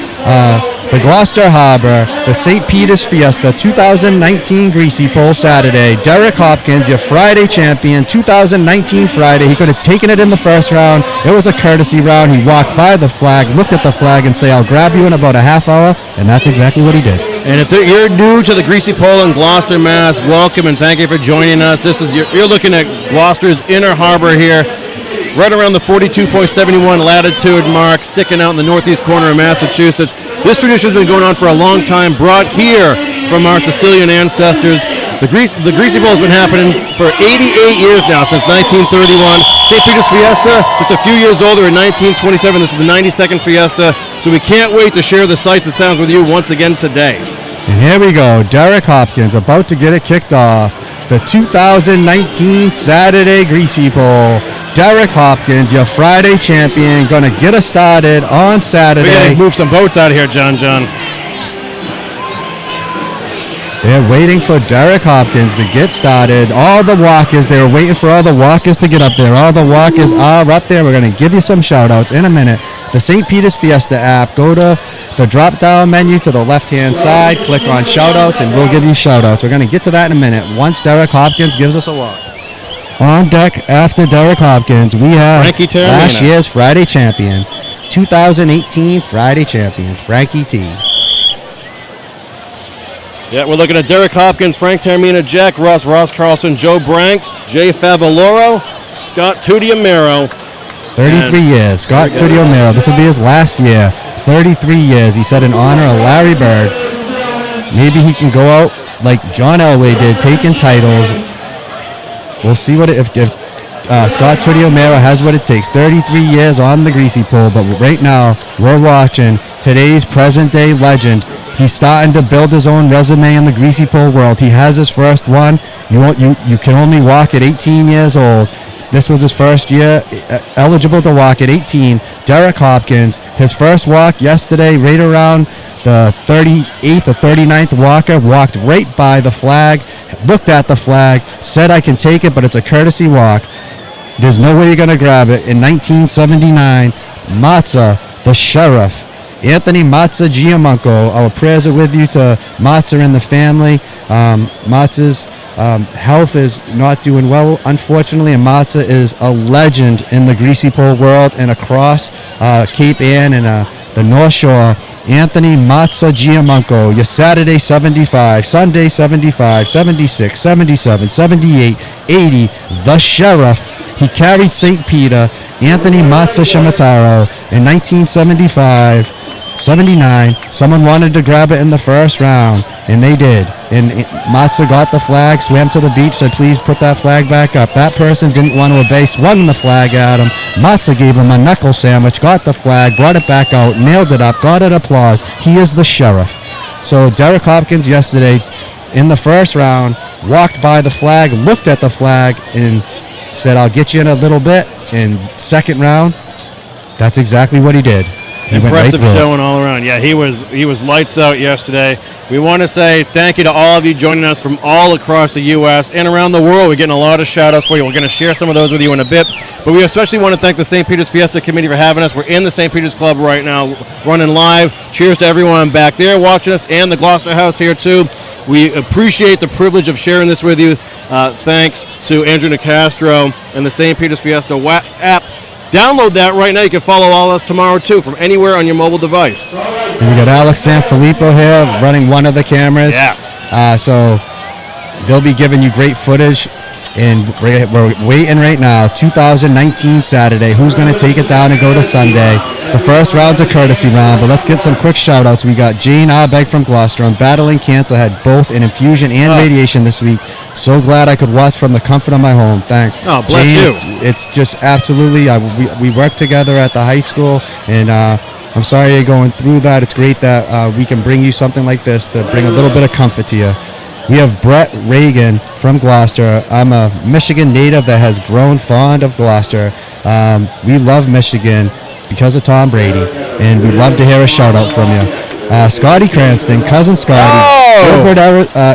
the Gloucester Harbor, the St. Peter's Fiesta 2019 Greasy Pole Saturday. Derrick Hopkins, your Friday champion, 2019 Friday. He could have taken it in the first round. It was a courtesy round. He walked by the flag, looked at the flag, and said, "I'll grab you in about a half hour," and that's exactly what he did. And if you're new to the Greasy Pole in Gloucester, Mass., welcome and thank you for joining us. You're looking at Gloucester's inner harbor here, right around the 42.71 latitude mark, sticking out in the northeast corner of Massachusetts. This tradition has been going on for a long time, brought here from our Sicilian ancestors. The Greasy Pole has been happening for 88 years now, since 1931. St. Peter's Fiesta, just a few years older in 1927. This is the 92nd Fiesta, so we can't wait to share the sights and sounds with you once again today. And here we go, Derrick Hopkins about to get it kicked off. The 2019 Saturday Greasy Pole. Derrick Hopkins, your Friday champion, going to get us started on Saturday. We got to move some boats out of here, John. They're waiting for Derrick Hopkins to get started. All the walkers, they were waiting for all the walkers to get up there. All the walkers are up there. We're going to give you some shout-outs in a minute. The St. Peter's Fiesta app, go to the drop-down menu to the left-hand side, click on shout-outs, and we'll give you shout-outs. We're going to get to that in a minute once Derrick Hopkins gives us a walk. On deck after Derrick Hopkins, we have last year's Friday champion, 2018 Friday champion, Frankie T. Yeah, we're looking at Derrick Hopkins, Frank Termina, Jack Ross, Ross Carlson, Joe Branks, Jay Favaloro, Scott Tudiamero. 33 years, Scott Tudiamero. This will be his last year. 33 years, he said, in honor of Larry Bird. Maybe he can go out like John Elway did, taking titles. We'll see what if Scott Tudiamero has what it takes. 33 years on the Greasy Pole, but right now we're watching today's present-day legend. He's starting to build his own resume in the Greasy Pole world. He has his first one. You can only walk at 18 years old. This was his first year eligible to walk at 18. Derrick Hopkins, his first walk yesterday, right around the 38th or 39th walker, walked right by the flag, looked at the flag, said, "I can take it, but it's a courtesy walk." There's no way you're going to grab it. In 1979, Mazza, the sheriff, Anthony Mazza Giamunco, our prayers are with you to Mazza and the family. Mazza's health is not doing well, unfortunately, and Mazza is a legend in the Greasy Pole world and across Cape Ann and the North Shore. Anthony Mazza Giamunco, your Saturday 75, Sunday 75, 76, 77, 78, 80, the sheriff. He carried St. Peter, Anthony Mazza Shimataro, in 1975 79. Someone wanted to grab it in the first round, and they did. And Matza got the flag, swam to the beach, said, please put that flag back up. That person didn't want to obey, swung the flag at him. Matza gave him a knuckle sandwich, got the flag, brought it back out, nailed it up, got an applause. He is the sheriff. So Derrick Hopkins yesterday, in the first round, walked by the flag, looked at the flag, and said, I'll get you in a little bit. In second round, that's exactly what he did. He Impressive went right showing all around. Yeah, he was lights out yesterday. We want to say thank you to all of you joining us from all across the U.S. and around the world. We're getting a lot of shout-outs for you. We're going to share some of those with you in a bit. But we especially want to thank the St. Peter's Fiesta Committee for having us. We're in the St. Peter's Club right now, running live. Cheers to everyone back there watching us and the Gloucester House here, too. We appreciate the privilege of sharing this with you. Thanks to Andrew Nicastro and the St. Peter's Fiesta app. Download that right now. You can follow all of us tomorrow, too, from anywhere on your mobile device. And we got Alex Sanfilippo here running one of the cameras. Yeah. So they'll be giving you great footage. And we're waiting right now, 2019 Saturday. Who's going to take it down and go to Sunday? The first round's a courtesy round, but let's get some quick shout-outs. We got Jane Arbeck from Gloucester. I'm battling cancer. Had both an infusion and radiation this week. So glad I could watch from the comfort of my home. Thanks. Oh, bless Jane, you. It's just absolutely, we worked together at the high school, and I'm sorry you're going through that. It's great that we can bring you something like this to bring a little bit of comfort to you. We have Brett Reagan from Gloucester. I'm a Michigan native that has grown fond of Gloucester. We love Michigan because of Tom Brady, and we'd love to hear a shout-out from you. Scotty Cranston, cousin Scotty, Gilbert,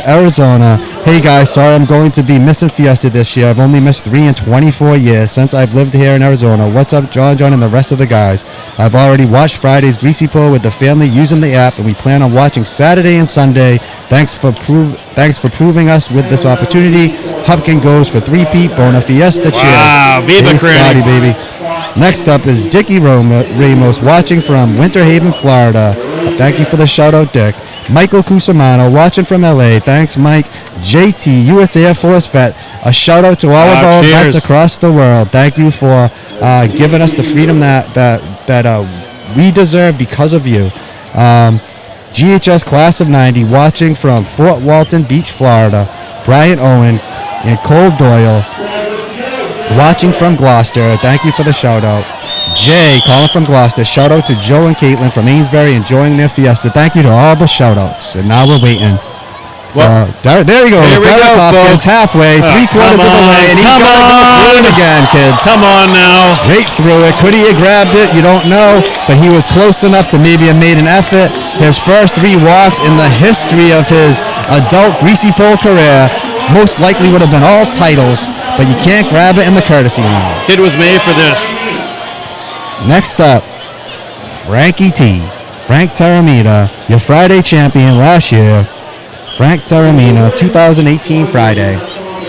Arizona. Hey guys, sorry I'm going to be missing Fiesta this year. I've only missed 3 in 24 years since I've lived here in Arizona. What's up, John and the rest of the guys? I've already watched Friday's Greasy Pool with the family using the app, and we plan on watching Saturday and Sunday. Thanks for proving us with this opportunity. Hopkins goes for 3-peat. Bona Fiesta. Cheers. Wow, Viva hey, Scotty, Cranny. baby. Next up is Dickie Ramos watching from Winter Haven, Florida. Thank you for the shout-out, Dick. Michael Cusimano watching from LA. Thanks, Mike. JT, U.S. Air Force vet. A shout-out to all of our vets across the world. Thank you for giving us the freedom that we deserve because of you. GHS Class of 90 watching from Fort Walton Beach, Florida. Brian Owen and Cole Doyle watching from Gloucester. Thank you for the shout-out. Jay calling from Gloucester. Shout-out to Joe and Caitlin from Amesbury enjoying their Fiesta. Thank you to all the shout-outs. And now we're waiting. Well, there he goes. Derrick Hopkins halfway, 3/4 of the way, and he's going to again, kids. Come on now. Right through it. Could he have grabbed it? You don't know, but he was close enough to maybe have made an effort. His first 3 walks in the history of his adult greasy pole career most likely would have been all titles, but you can't grab it in the courtesy round. Kid was made for this. Next up, Frankie T. Frank Taramina, your Friday champion last year. Frank Taramina, 2018 Friday.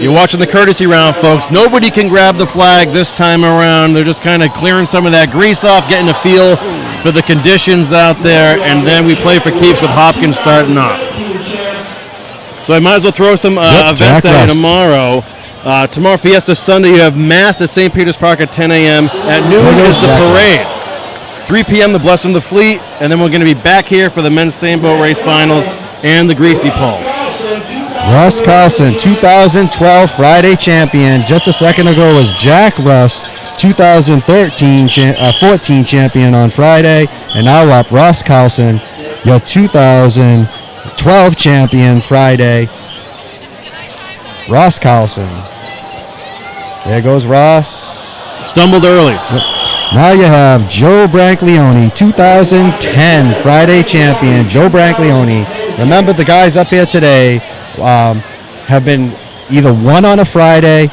You're watching the courtesy round, folks. Nobody can grab the flag this time around. They're just kind of clearing some of that grease off, getting a feel for the conditions out there, and then we play for keeps with Hopkins starting off. So I might as well throw some events at you tomorrow. Tomorrow, Fiesta Sunday, you have Mass at St. Peter's Park at 10 a.m. At noon is the parade. 3 p.m. the Bless Him the Fleet, and then we're going to be back here for the men's same boat race finals and the Greasy Pole. Russ Carlson, 2012 Friday champion. Just a second ago was Jack Russ, 2014 champion on Friday. And now up Russ Carlson, your 2012 champion Friday. Ross Carlson. There goes Ross. Stumbled early. Now you have Joe Branglione, 2010 Friday champion. Joe Branglione. Remember, the guys up here today have been either won on a Friday.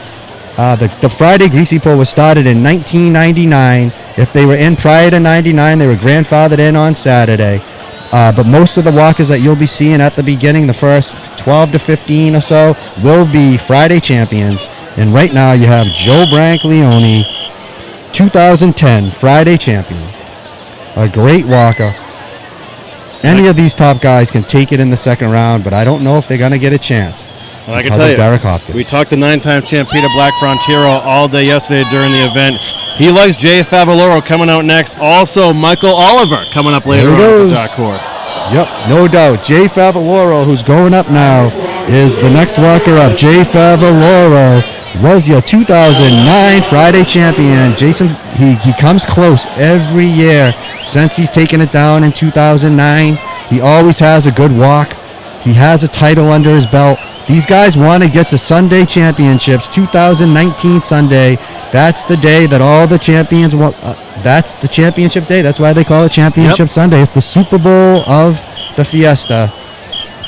The Friday Greasy Pole was started in 1999. If they were in prior to 99, they were grandfathered in on Saturday. But most of the walkers that you'll be seeing at the beginning, the first 12 to 15 or so, will be Friday champions. And right now you have Joe Branglione, 2010 Friday champion. A great walker. Any of these top guys can take it in the second round, but I don't know if they're going to get a chance. Well, I can because tell of you, Derrick Hopkins. we talked to 9-time champ Peter Black Frontiero all day yesterday during the event. He likes Jay Favaloro coming out next. Also, Michael Oliver coming up later on as a dark horse. Yep, no doubt. Jay Favaloro, who's going up now, is the next walker up. Jay Favaloro was your 2009 Friday champion. Jason, he comes close every year since he's taken it down in 2009. He always has a good walk. He has a title under his belt. These guys want to get to Sunday championships, 2019 Sunday. That's the day that all the champions want. That's the championship day. That's why they call it Championship Sunday. It's the Super Bowl of the Fiesta.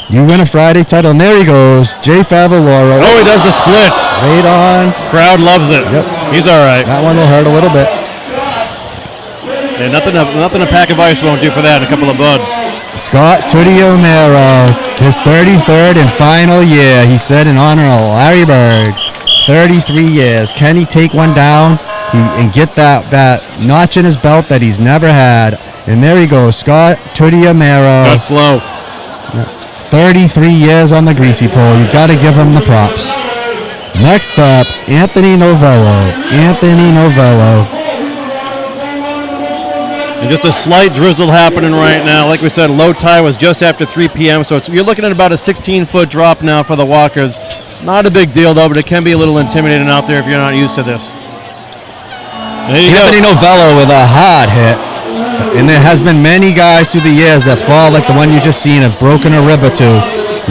You win a Friday title, and there he goes, Jay Favaloro. Oh, he does the splits. Right on. Crowd loves it. Yep. He's all right. That one will hurt a little bit. Yeah, nothing a pack of ice won't do for that. A couple of buds. Scott Tudiomero, his 33rd and final year. He said in honor of Larry Bird, 33 years. Can he take one down and get that notch in his belt that he's never had? And there he goes, Scott Tudiomero. Got slow. 33 years on the greasy pole. You got to give him the props. Next up, Anthony Novello. Anthony Novello. And just a slight drizzle happening right now. Like we said, low tide was just after 3 p.m., so you're looking at about a 16-foot drop now for the walkers. Not a big deal, though, but it can be a little intimidating out there if you're not used to this. There you Anthony go. Novello with a hard hit. And there has been many guys through the years that fall like the one you just seen, have broken a rib or two.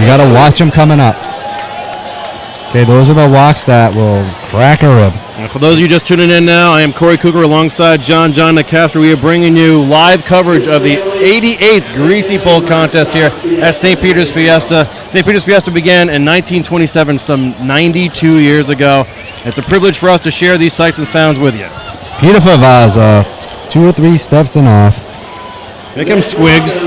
You got to watch them coming up. Okay, those are the walks that will crack a rib. And for those of you just tuning in now, I am Corey Cougar alongside John Nicastro. We are bringing you live coverage of the 88th Greasy Pole contest here at St. Peter's Fiesta. St. Peter's Fiesta began in 1927, some 92 years ago. It's a privilege for us to share these sights and sounds with you. Peter Favazza, 2 or 3 steps and off. Here comes Squigs.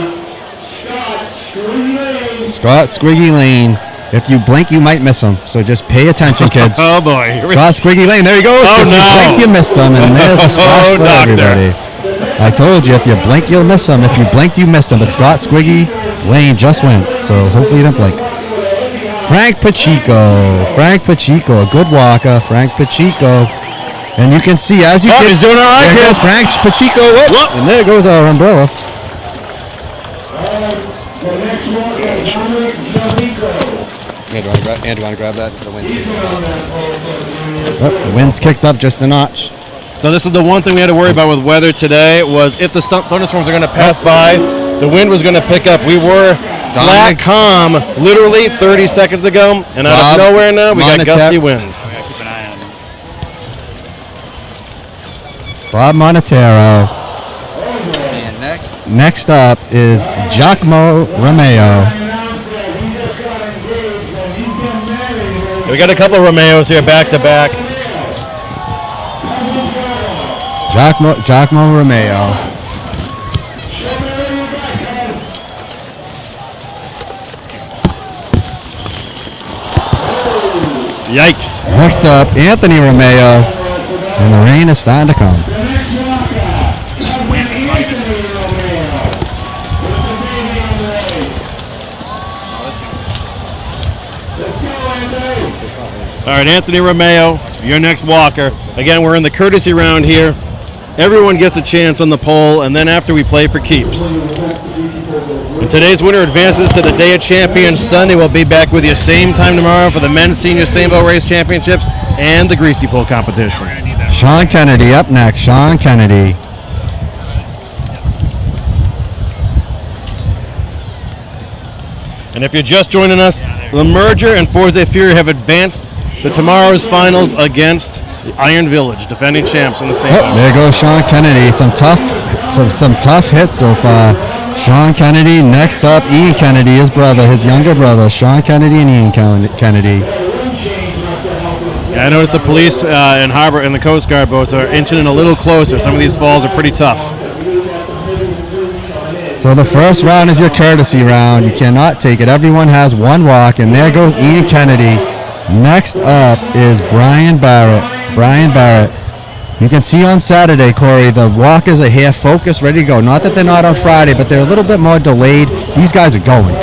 Scott Squiggy Lane. If you blink, you might miss him. So just pay attention, kids. Oh, boy. Scott Squiggy Lane. There he goes. Oh, if you no. blinked, you missed him. And there's a splash for doctor. everybody. I told you, if you blink, you'll miss him. If you blinked, you missed him. But Scott Squiggy Lane just went. So hopefully you didn't blink. Frank Pacheco. Frank Pacheco, a good walker. Frank Pacheco. And you can see as you he's doing all right, there kids. goes Frank Pacheco. Whoop. And there goes our umbrella. Andrew, want to grab that? The wind's the wind's kicked up just a notch. So this is the one thing we had to worry about with weather today was if the thunderstorms are going to pass by, the wind was going to pick up. We were flat calm literally 30 seconds ago, and out of nowhere now we got gusty winds. Keep an eye on him. Bob Monotero. And next up is Giacomo Romeo. We got a couple of Romeos here back to back. Giacomo Romeo. Yikes. Next up, Anthony Romeo. And the rain is starting to come. All right, Anthony Romeo, your next walker. Again, we're in the courtesy round here. Everyone gets a chance on the pole, and then after we play for keeps. And today's winner advances to the Day of Champions Sunday. We'll be back with you same time tomorrow for the Men's Senior Sailboat Race Championships and the Greasy Pole competition. Sean Kennedy up next. Sean Kennedy. And if you're just joining us, the Merger and Forza Fury have advanced to tomorrow's finals against Iron Village, defending champs in the same. There goes Sean Kennedy. Some tough hits so far. Sean Kennedy. Next up, Ian Kennedy, his brother, his younger brother. Sean Kennedy and Ian Kennedy. Yeah, I noticed the police in Harbor and the Coast Guard boats are inching in a little closer. Some of these falls are pretty tough. So the first round is your courtesy round. You cannot take it. Everyone has one walk, and there goes Ian Kennedy. Next up is Brian Barrett. Brian Barrett. You can see on Saturday, Corey, the walkers are here, focused, ready to go. Not that they're not on Friday, but they're a little bit more delayed. These guys are going.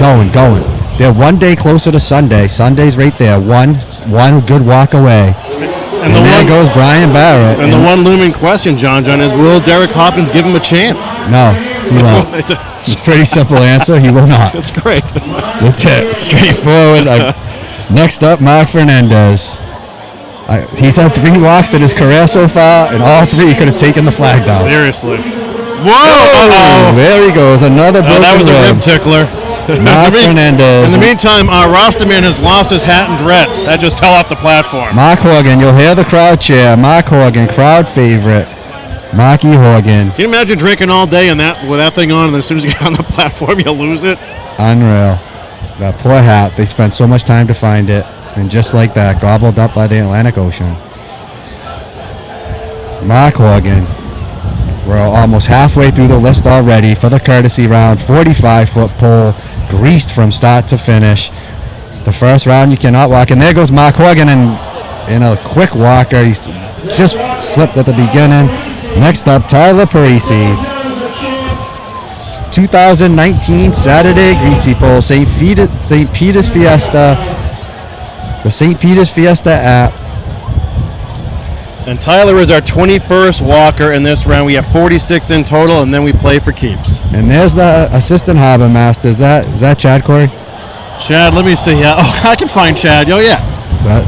They're one day closer to Sunday. Sunday's right there. One good walk away. And there goes Brian Barrett. And the one looming question, John, is will Derrick Hopkins give him a chance? No, he won't. It's a pretty simple answer. He will not. That's great. That's it. Straightforward. Next up, Mark Fernandez. He's had 3 walks in his career so far, and all 3 he could have taken the flag down. Seriously. Whoa! Oh, there he goes. Another broken that was a rib tickler. Mark Fernandez. In the meantime, our roster man has lost his hat and dreads. That just fell off the platform. Mark Horgan, you'll hear the crowd cheer. Mark Horgan, crowd favorite. Marky Horgan. Can you imagine drinking all day and with that thing on, and then as soon as you get on the platform, you lose it? Unreal. That poor hat. They spent so much time to find it, and just like that, gobbled up by the Atlantic Ocean. Mark Horgan. We're almost halfway through the list already for the courtesy round. 45-foot pole, greased from start to finish. The first round you cannot walk, and there goes Mark Horgan in a quick walker. He just slipped at the beginning. Next up, Tyler Parisi. 2019 Saturday Greasy Pole, St. Peter's Fiesta. The St. Peter's Fiesta app. And Tyler is our 21st walker in this round. We have 46 in total, and then we play for keeps. And there's the assistant harbor master. Is that Chad, Corey? Chad, let me see. Yeah. Oh, I can find Chad. Oh, yeah.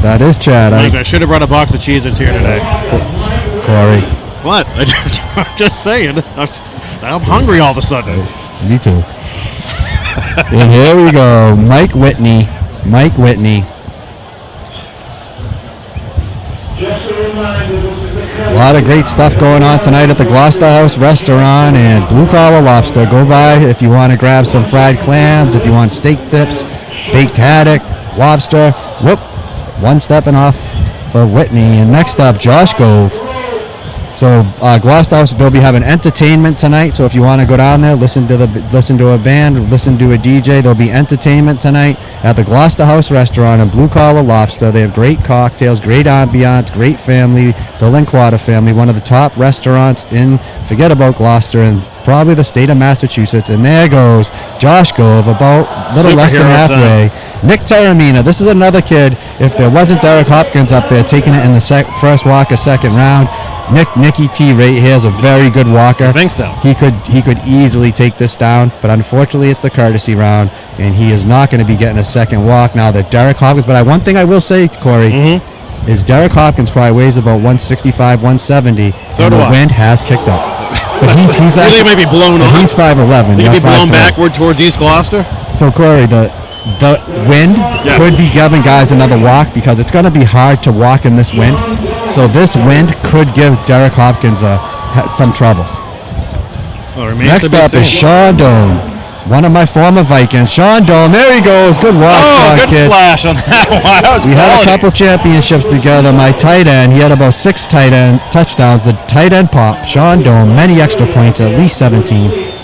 That is Chad. I should have brought a box of Cheez-Its here today. Corey. What? I'm just saying. I'm hungry all of a sudden. Me too. And here we go. Mike Whitney. A lot of great stuff going on tonight at the Gloucester House Restaurant and Blue Collar Lobster. Go by if you want to grab some fried clams, if you want steak tips, baked haddock, lobster. Whoop, one stepping off for Whitney. And next up, Josh Gove. So Gloucester House, they'll be having entertainment tonight. So if you want to go down there, listen to a band, listen to a DJ, there'll be entertainment tonight at the Gloucester House Restaurant and Blue Collar Lobster. They have great cocktails, great ambiance, great family. The Linquata family, one of the top restaurants in, forget about Gloucester, and probably the state of Massachusetts. And there goes Josh Gove, about a little less than halfway. Nick Taramina, this is another kid. If there wasn't Derrick Hopkins up there taking it in the first walk, second round, Nicky T right here is a very good walker. I think so. He could easily take this down, but unfortunately it's the courtesy round, and he is not going to be getting a second walk now that Derrick Hopkins. But one thing I will say, Corey, is Derrick Hopkins probably weighs about 165, 170, so and the wind has kicked up. But he's actually, he might be blown on. He's 5'11". He could be blown backward towards East Gloucester. So Corey, the wind could be giving guys another walk because it's going to be hard to walk in this wind. So this wind could give Derrick Hopkins some trouble. Next up is Sean Doan, one of my former Vikings. Sean Doan, there he goes. Good walk, Sean, good kid. splash on that one. That was we quality. had a couple championships together. My tight end, he had about 6 tight end touchdowns. The tight end pop, Sean Doan, many extra points, at least 17.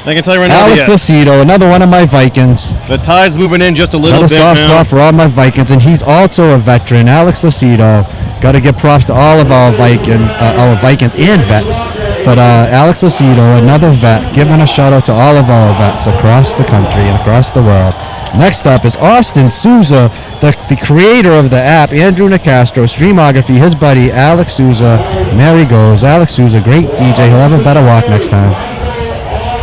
I can tell you right now. Alex Lucido, another one of my Vikings. The tide's moving in just a little bit soft now. spot for all my Vikings, and he's also a veteran. Alex Lucido, got to give props to all of our Vikings and vets. But Alex Lucido, another vet, giving a shout out to all of our vets across the country and across the world. Next up is Austin Souza, the creator of the app, Andrew Nicastro, Streamography, his buddy Alex Souza. And there he goes. Alex Souza, great DJ. He'll have a better walk next time.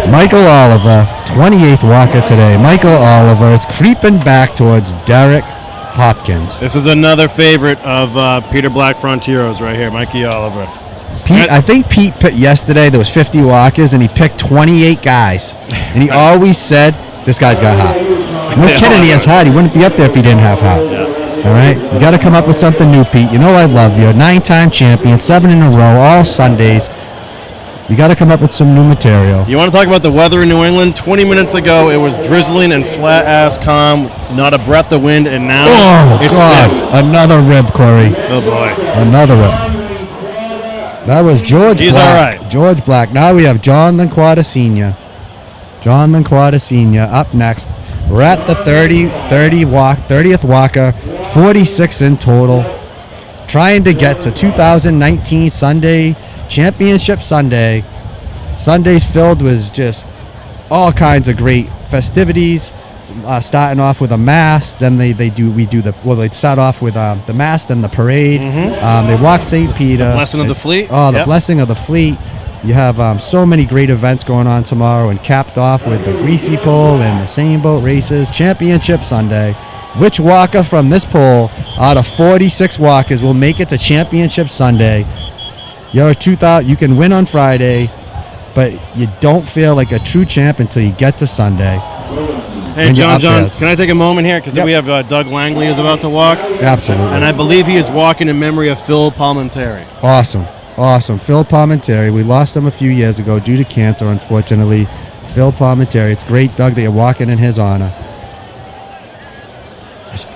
Michael Oliver, 28th walker today. Michael Oliver is creeping back towards Derrick Hopkins. This is another favorite of Peter Black Frontieros right here, Mikey Oliver. I think Pete picked yesterday, there was 50 walkers, and he picked 28 guys. And he always said, this guy's got hot. No kidding, he has hot. He wouldn't be up there if he didn't have hot. Yeah. All right? You got to come up with something new, Pete. You know I love you. 9-time champion, 7 in a row, all Sundays. You got to come up with some new material. You want to talk about the weather in New England? 20 minutes ago, it was drizzling and flat-ass calm, not a breath of wind, and now it's stiff. Another rib, Corey. Oh, boy. Another rib. That was George He's Black. all right. George Black. Now we have John Linquata Sr. John Linquata Sr. up next. We're at the 30th walker, 46 in total. Trying to get to 2019 Sunday, Championship Sunday. Sundays filled with just all kinds of great festivities. starting off with a mass. Then they start off with the mass, then the parade. They walk St. Peter. Blessing of the Fleet. Oh, the Yep. blessing of the fleet. You have so many great events going on tomorrow, and capped off with the Greasy pole and the same boat races. Championship Sunday. Which walker from this pole out of 46 walkers will make it to Championship Sunday? You're a 2000. You can win on Friday, but you don't feel like a true champ until you get to Sunday. Hey, And you're John, up John, there. can I take a moment here? Because Yep. we have Doug Langley is about to walk. Absolutely. And I believe he is walking in memory of Phil Palmentary. Awesome. Phil Palmentary. We lost him a few years ago due to cancer, unfortunately. Phil Palmentary. It's great, Doug, that you're walking in his honor.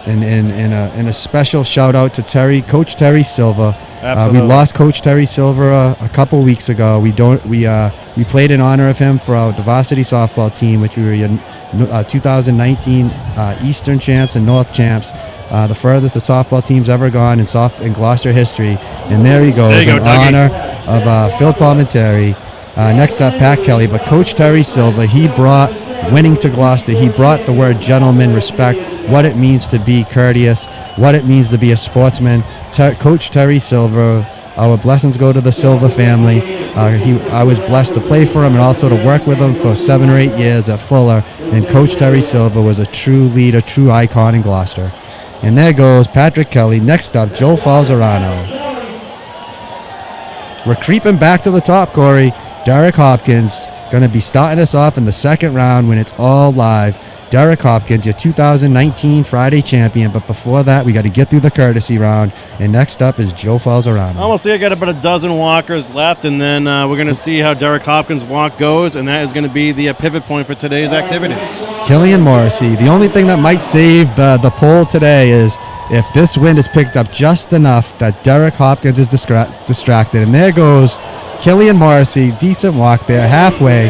And a special shout out to Coach Terry Silva. Absolutely. We lost Coach Terry Silva a couple weeks ago. We played in honor of him for the varsity softball team, which we were 2019 Eastern champs and North champs. The furthest the softball team's ever gone in Gloucester history. And there he goes, There you go, in Dougie. honor of Phil Palmentary. Next up, Pat Kelly. But Coach Terry Silva, he brought winning to Gloucester. He brought the word gentleman, respect, what it means to be courteous, what it means to be a sportsman. Coach Terry Silva, our blessings go to the Silva family. I was blessed to play for him and also to work with him for 7 or 8 years at Fuller. And Coach Terry Silva was a true leader, true icon in Gloucester. And there goes Patrick Kelly. Next up, Joe Falzerano. We're creeping back to the top, Corey. Derrick Hopkins going to be starting us off in the second round when it's all live. Derrick Hopkins, your 2019 Friday champion. But before that, we got to get through the courtesy round. And next up is Joe Falzerano. Almost there. Got about a dozen walkers left, and then we're going to see how Derrick Hopkins' walk goes, and that is going to be the pivot point for today's activities. Killian Morrissey. The only thing that might save the poll today is if this wind is picked up just enough that Derrick Hopkins is distracted. And there goes Killian Morrissey. Decent walk there, halfway.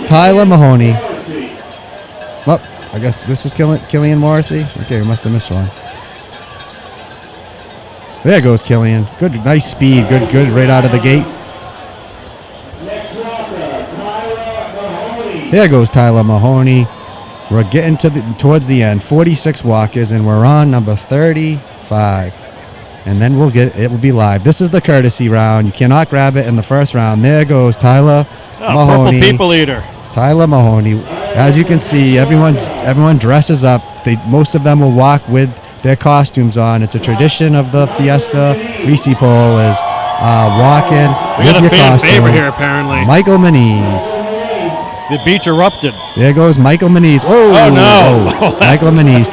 Tyler Mahoney. Well, I guess this is Killian Morrissey. Okay, we must have missed one. There goes Killian. Good, nice speed. Good, right out of the gate. There goes Tyler Mahoney. We're getting towards the end. 46 walkers, and we're on number 35. And then it will be live. This is the courtesy round. You cannot grab it in the first round. There goes Tyler Mahoney. Purple people eater. Tyler Mahoney. As you can see, everyone dresses up. Most of them will walk with their costumes on. It's a tradition of the Fiesta. Greasy pole is walking We with got a your fan costume. favorite here, apparently. Michael Maniz. The beach erupted. There goes Michael Maniz. Oh, no. Oh, Michael Maniz,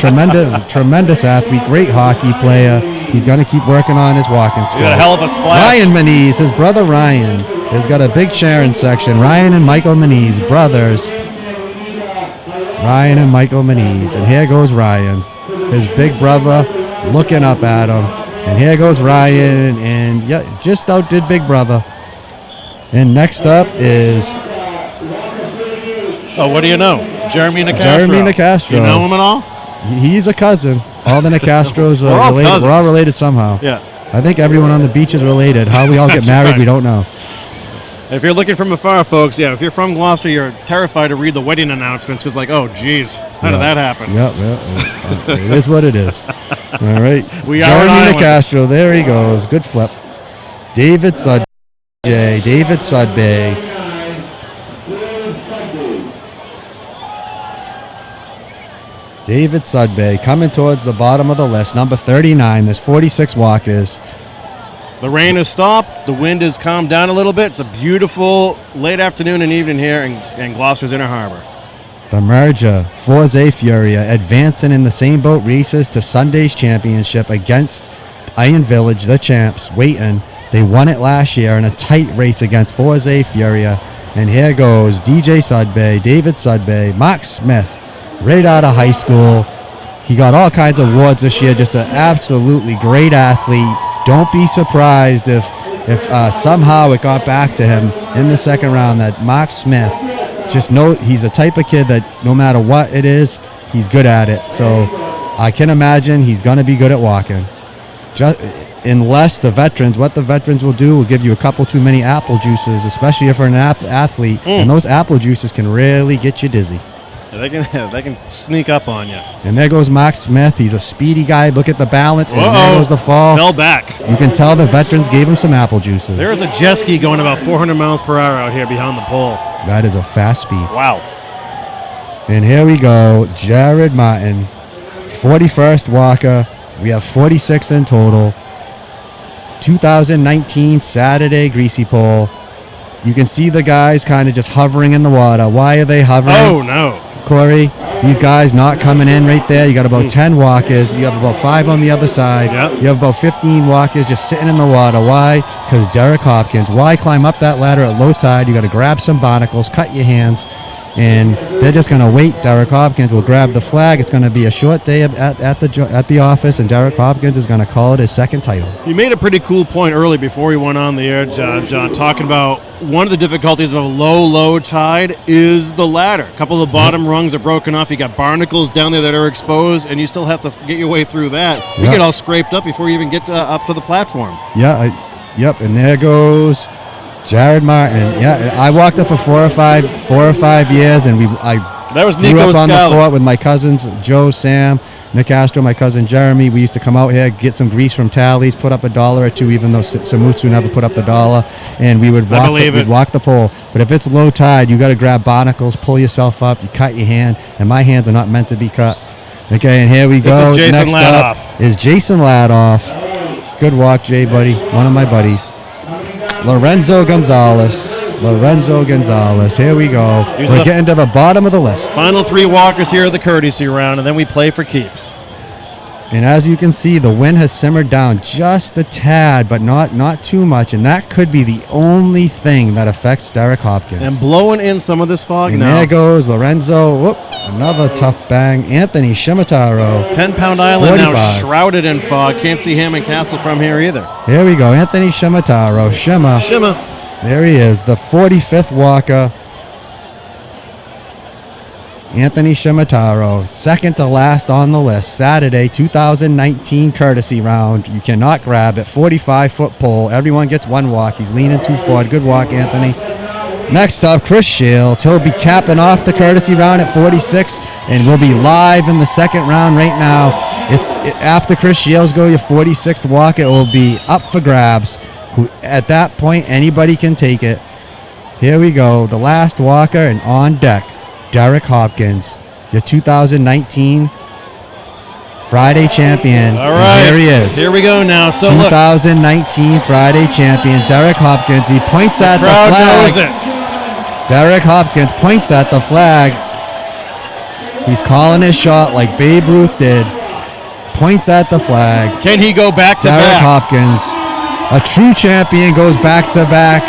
tremendous athlete, great hockey player. He's going to keep working on his walking skills. He got a hell of a splash. Ryan Maniz, his brother Ryan, has got a big Sharon section. Ryan and Michael Maniz, brothers. Ryan and Michael Maniz. And here goes Ryan, his big brother, looking up at him. And here goes Ryan, and yeah, just outdid Big Brother. And next up is Oh, what do you know? Jeremy Nicastro. Jeremy Nicastro. You know him at all? He's a cousin. All the Nicastros We're all are related. cousins. We're all related somehow. Yeah. I think everyone on the beach is related. How we all get That's married, right. we don't know. If you're looking from afar, folks, yeah, if you're from Gloucester, you're terrified to read the wedding announcements because, like, oh, geez, how did that happen? Yep. It is what it is. All right. We are an Jeremy island. Nicastro. There he goes. Good flip. David Sudbay. David Sudbay coming towards the bottom of the list. Number 39. There's 46 walkers. The rain has stopped. The wind has calmed down a little bit. It's a beautiful late afternoon and evening here in Gloucester's Inner Harbor. The merger, Forza Furia, advancing in the same boat races to Sunday's championship against Iron Village, the champs, waiting. They won it last year in a tight race against Forza Furia. And here goes DJ Sudbay, David Sudbay, Mark Smith, right out of high school. He got all kinds of awards this year, just an absolutely great athlete. Don't be surprised if somehow it got back to him in the second round that Mark Smith, just know he's the type of kid that no matter what it is, he's good at it. So I can imagine he's going to be good at walking. Unless what the veterans will do will give you a couple too many apple juices, especially if you're an athlete, and those apple juices can really get you dizzy. They can sneak up on you. And there goes Mark Smith. He's a speedy guy. Look at the balance. And there goes the fall. Fell back. You can tell the veterans gave him some apple juices. There's a jet ski going about 400 miles per hour out here behind the pole. That is a fast speed. Wow. And here we go. Jared Martin, 41st walker. We have 46 in total. 2019 Saturday Greasy pole. You can see the guys kind of just hovering in the water. Why are they hovering? Oh, no. Corey, these guys not coming in right there. You got about 10 walkers. You have about 5 on the other side. Yep. You have about 15 walkers just sitting in the water. Why? Because Derrick Hopkins. Why climb up that ladder at low tide? You got to grab some barnacles, cut your hands, and they're just going to wait. Derrick Hopkins will grab the flag. It's going to be a short day at the office, and Derrick Hopkins is going to call it his second title. You made a pretty cool point early before we went on the air, John, talking about one of the difficulties of a low tide is the ladder. A couple of the bottom rungs are broken off. You got barnacles down there that are exposed, and you still have to get your way through that. You get all scraped up before you even get up to the platform. Yep, and there goes Jared Martin. Yeah, I walked up for 4 or 5 years, and that was grew Nico up on the Scala. fort with my cousins Joe, Sam, Nick Astro, my cousin Jeremy. We used to come out here, get some grease from Tally's, put up $1 or $2, even though Samutsu never put up the $1, and we would walk the pole. But if it's low tide, you got to grab barnacles, pull yourself up, you cut your hand, and my hands are not meant to be cut. Okay, and here we go. This is Jason Next Ladoff. up is Jason Ladoff. Good walk, Jay, buddy. One of my buddies. Lorenzo Gonzalez. Here we go. We're getting to the bottom of the list. Final 3 walkers here at the courtesy round, and then we play for keeps. And as you can see, the wind has simmered down just a tad, but not too much. And that could be the only thing that affects Derrick Hopkins. And blowing in some of this fog and now. there goes Lorenzo. Whoop, another tough bang. Anthony Shimataro. 10-Pound Island 45. now shrouded in fog. Can't see Hammond Castle from here either. Here we go. Anthony Shimataro. Shimma. There he is, the 45th walker. Anthony Shimataro, second to last on the list. Saturday, 2019 courtesy round. You cannot grab it. 45-foot pole. Everyone gets one walk. He's leaning too forward. Good walk, Anthony. Next up, Chris Shields. He'll be capping off the courtesy round at 46, and we'll be live in the second round right now. After Chris Shields go, your 46th walker, it will be up for grabs. At that point, anybody can take it. Here we go. The last walker, and on deck, Derrick Hopkins, your 2019 Friday champion. All right. And here he is. Here we go now. So 2019 Friday champion, Derrick Hopkins. He points at the crowd flag. knows it. Derrick Hopkins points at the flag. He's calling his shot like Babe Ruth did. Points at the flag. Can he go back to Derrick back? Hopkins, a true champion, goes back to back.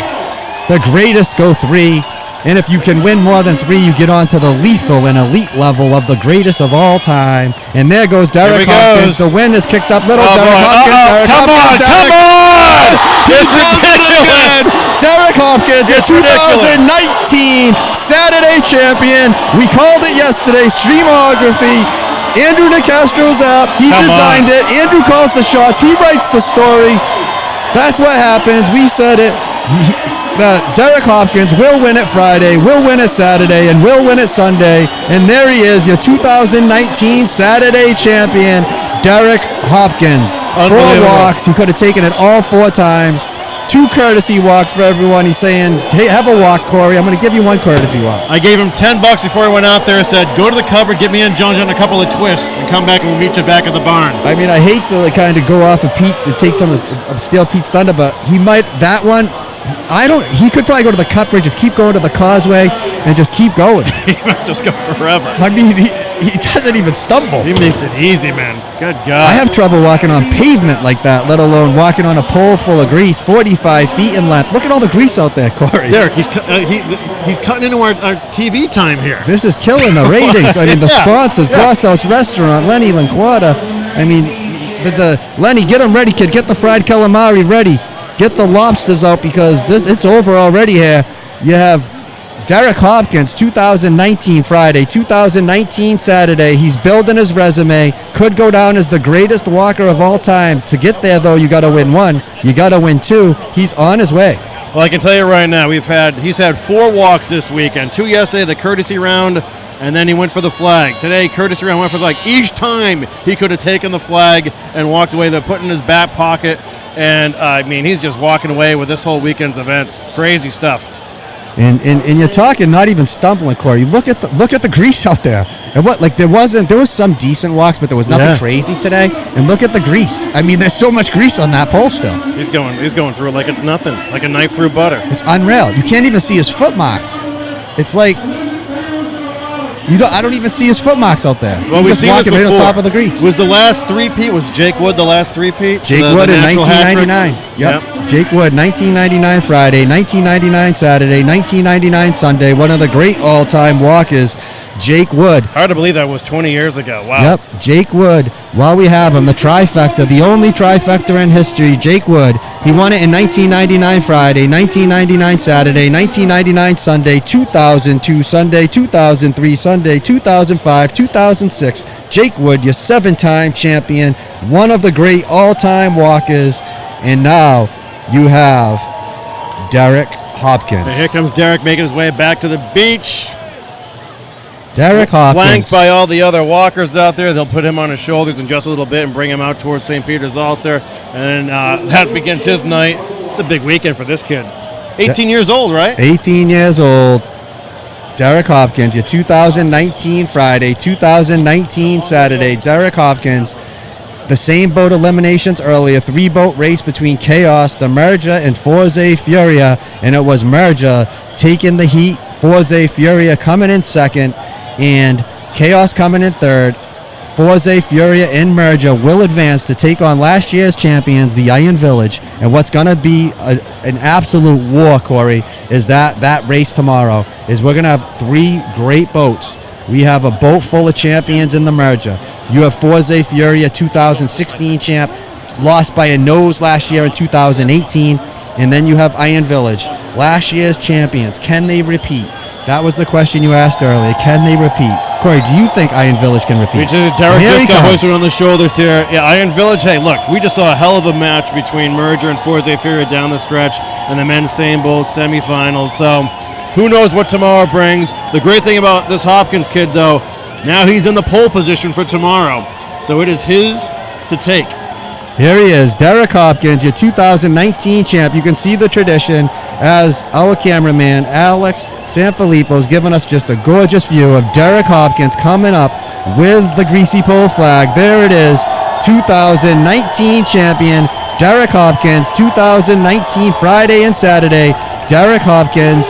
The greatest go 3. And if you can win more than 3, you get on to the lethal and elite level of the greatest of all time. And there goes Derrick Hopkins. The wind is kicked up. Little Derrick Hopkins. Come on! It's ridiculous! Derrick Hopkins, your 2019 Saturday champion. We called it yesterday. Streamography. Andrew Nicastro's app. He designed it. Andrew calls the shots. He writes the story. That's what happens. We said it. Derrick Hopkins will win it Friday, will win it Saturday, and will win it Sunday. And there he is, your 2019 Saturday champion, Derrick Hopkins. 4 walks. He could have taken it all 4 times. 2 courtesy walks for everyone. He's saying, hey, have a walk, Corey. I'm going to give you 1 courtesy walk. I gave him $10 before he went out there and said, go to the cupboard, get me and Jones on a couple of twists, and come back and we'll meet you back at the barn. I mean, I hate to kind of go off of Pete to take some of steal Pete's thunder, but he might, that one, he could probably go to the cut bridge, just keep going to the causeway, and just keep going. He might just go forever. I mean, he doesn't even stumble. He makes it easy, man. Good God. I have trouble walking on pavement like that, let alone walking on a pole full of grease, 45 feet in length. Look at all the grease out there, Corey. Derrick, he's cutting into our TV time here. This is killing the ratings. I mean, the sponsors, Glass House Restaurant, Lenny Linquata. I mean, Lenny, get them ready, kid. Get the fried calamari ready. Get the lobsters out because it's over already here. You have Derrick Hopkins, 2019 Friday, 2019 Saturday. He's building his resume. Could go down as the greatest walker of all time. To get there, though, you got to win 1. You got to win 2. He's on his way. Well, I can tell you right now, he's had 4 walks this weekend. 2 yesterday, the courtesy round, and then he went for the flag. Today, Curtis Around went for the flag. Each time he could have taken the flag and walked away. They're put in his back pocket, and I mean, he's just walking away with this whole weekend's events. Crazy stuff. And you're talking not even stumbling, Corey. Look at the grease out there. And there was some decent walks, but there was nothing crazy today. And look at the grease. I mean, there's so much grease on that pole still. He's going through it like it's nothing, like a knife through butter. It's unreal. You can't even see his foot marks. It's like I don't even see his foot marks out there. Well, he's just walking right on top of the grease. Was the last three-peat? Was Jake Wood the last three-peat? Jake Wood in 1999. Yep. Jake Wood, 1999 Friday, 1999 Saturday, 1999 Sunday. One of the great all-time walkers, Jake Wood. Hard to believe that was 20 years ago. Wow. Yep. Jake Wood. While we have him, the trifecta, the only trifecta in history, Jake Wood. He won it in 1999 Friday, 1999 Saturday, 1999 Sunday, 2002 Sunday, 2003 Sunday, 2005, 2006. Jake Wood, your 7-time champion, one of the great all-time walkers. And now you have Derrick Hopkins. And here comes Derrick making his way back to the beach. Derrick Hopkins. Flanked by all the other walkers out there. They'll put him on his shoulders in just a little bit and bring him out towards St. Peter's altar. And that begins his night. It's a big weekend for this kid. 18 years old, right? 18 years old. Derrick Hopkins, your 2019 Friday, 2019 Saturday. Derrick Hopkins. The same boat eliminations earlier, 3-boat race between Chaos, the Merger, and Forza Furia, and it was Merger taking the heat, Forza Furia coming in second, and Chaos coming in third. Forza Furia and Merger will advance to take on last year's champions, the Iron Village, and what's going to be an absolute war, Corey, is that race tomorrow, is we're going to have 3 great boats. We have a boat full of champions in the Merger. You have Forza Furia, 2016 champ, lost by a nose last year in 2018. And then you have Iron Village, last year's champions. Can they repeat? That was the question you asked earlier. Can they repeat? Corey, do you think Iron Village can repeat? Derrick just got hoisted on the shoulders here. Yeah, Iron Village, hey, look, we just saw a hell of a match between Merger and Forza Furia down the stretch and the men's same boat semifinals. So who knows what tomorrow brings. The great thing about this Hopkins kid, though, now he's in the pole position for tomorrow. So it is his to take. Here he is, Derrick Hopkins, your 2019 champ. You can see the tradition as our cameraman, Alex Sanfilippo, is giving us just a gorgeous view of Derrick Hopkins coming up with the Greasy pole flag. There it is, 2019 champion, Derrick Hopkins, 2019 Friday and Saturday. Derrick Hopkins,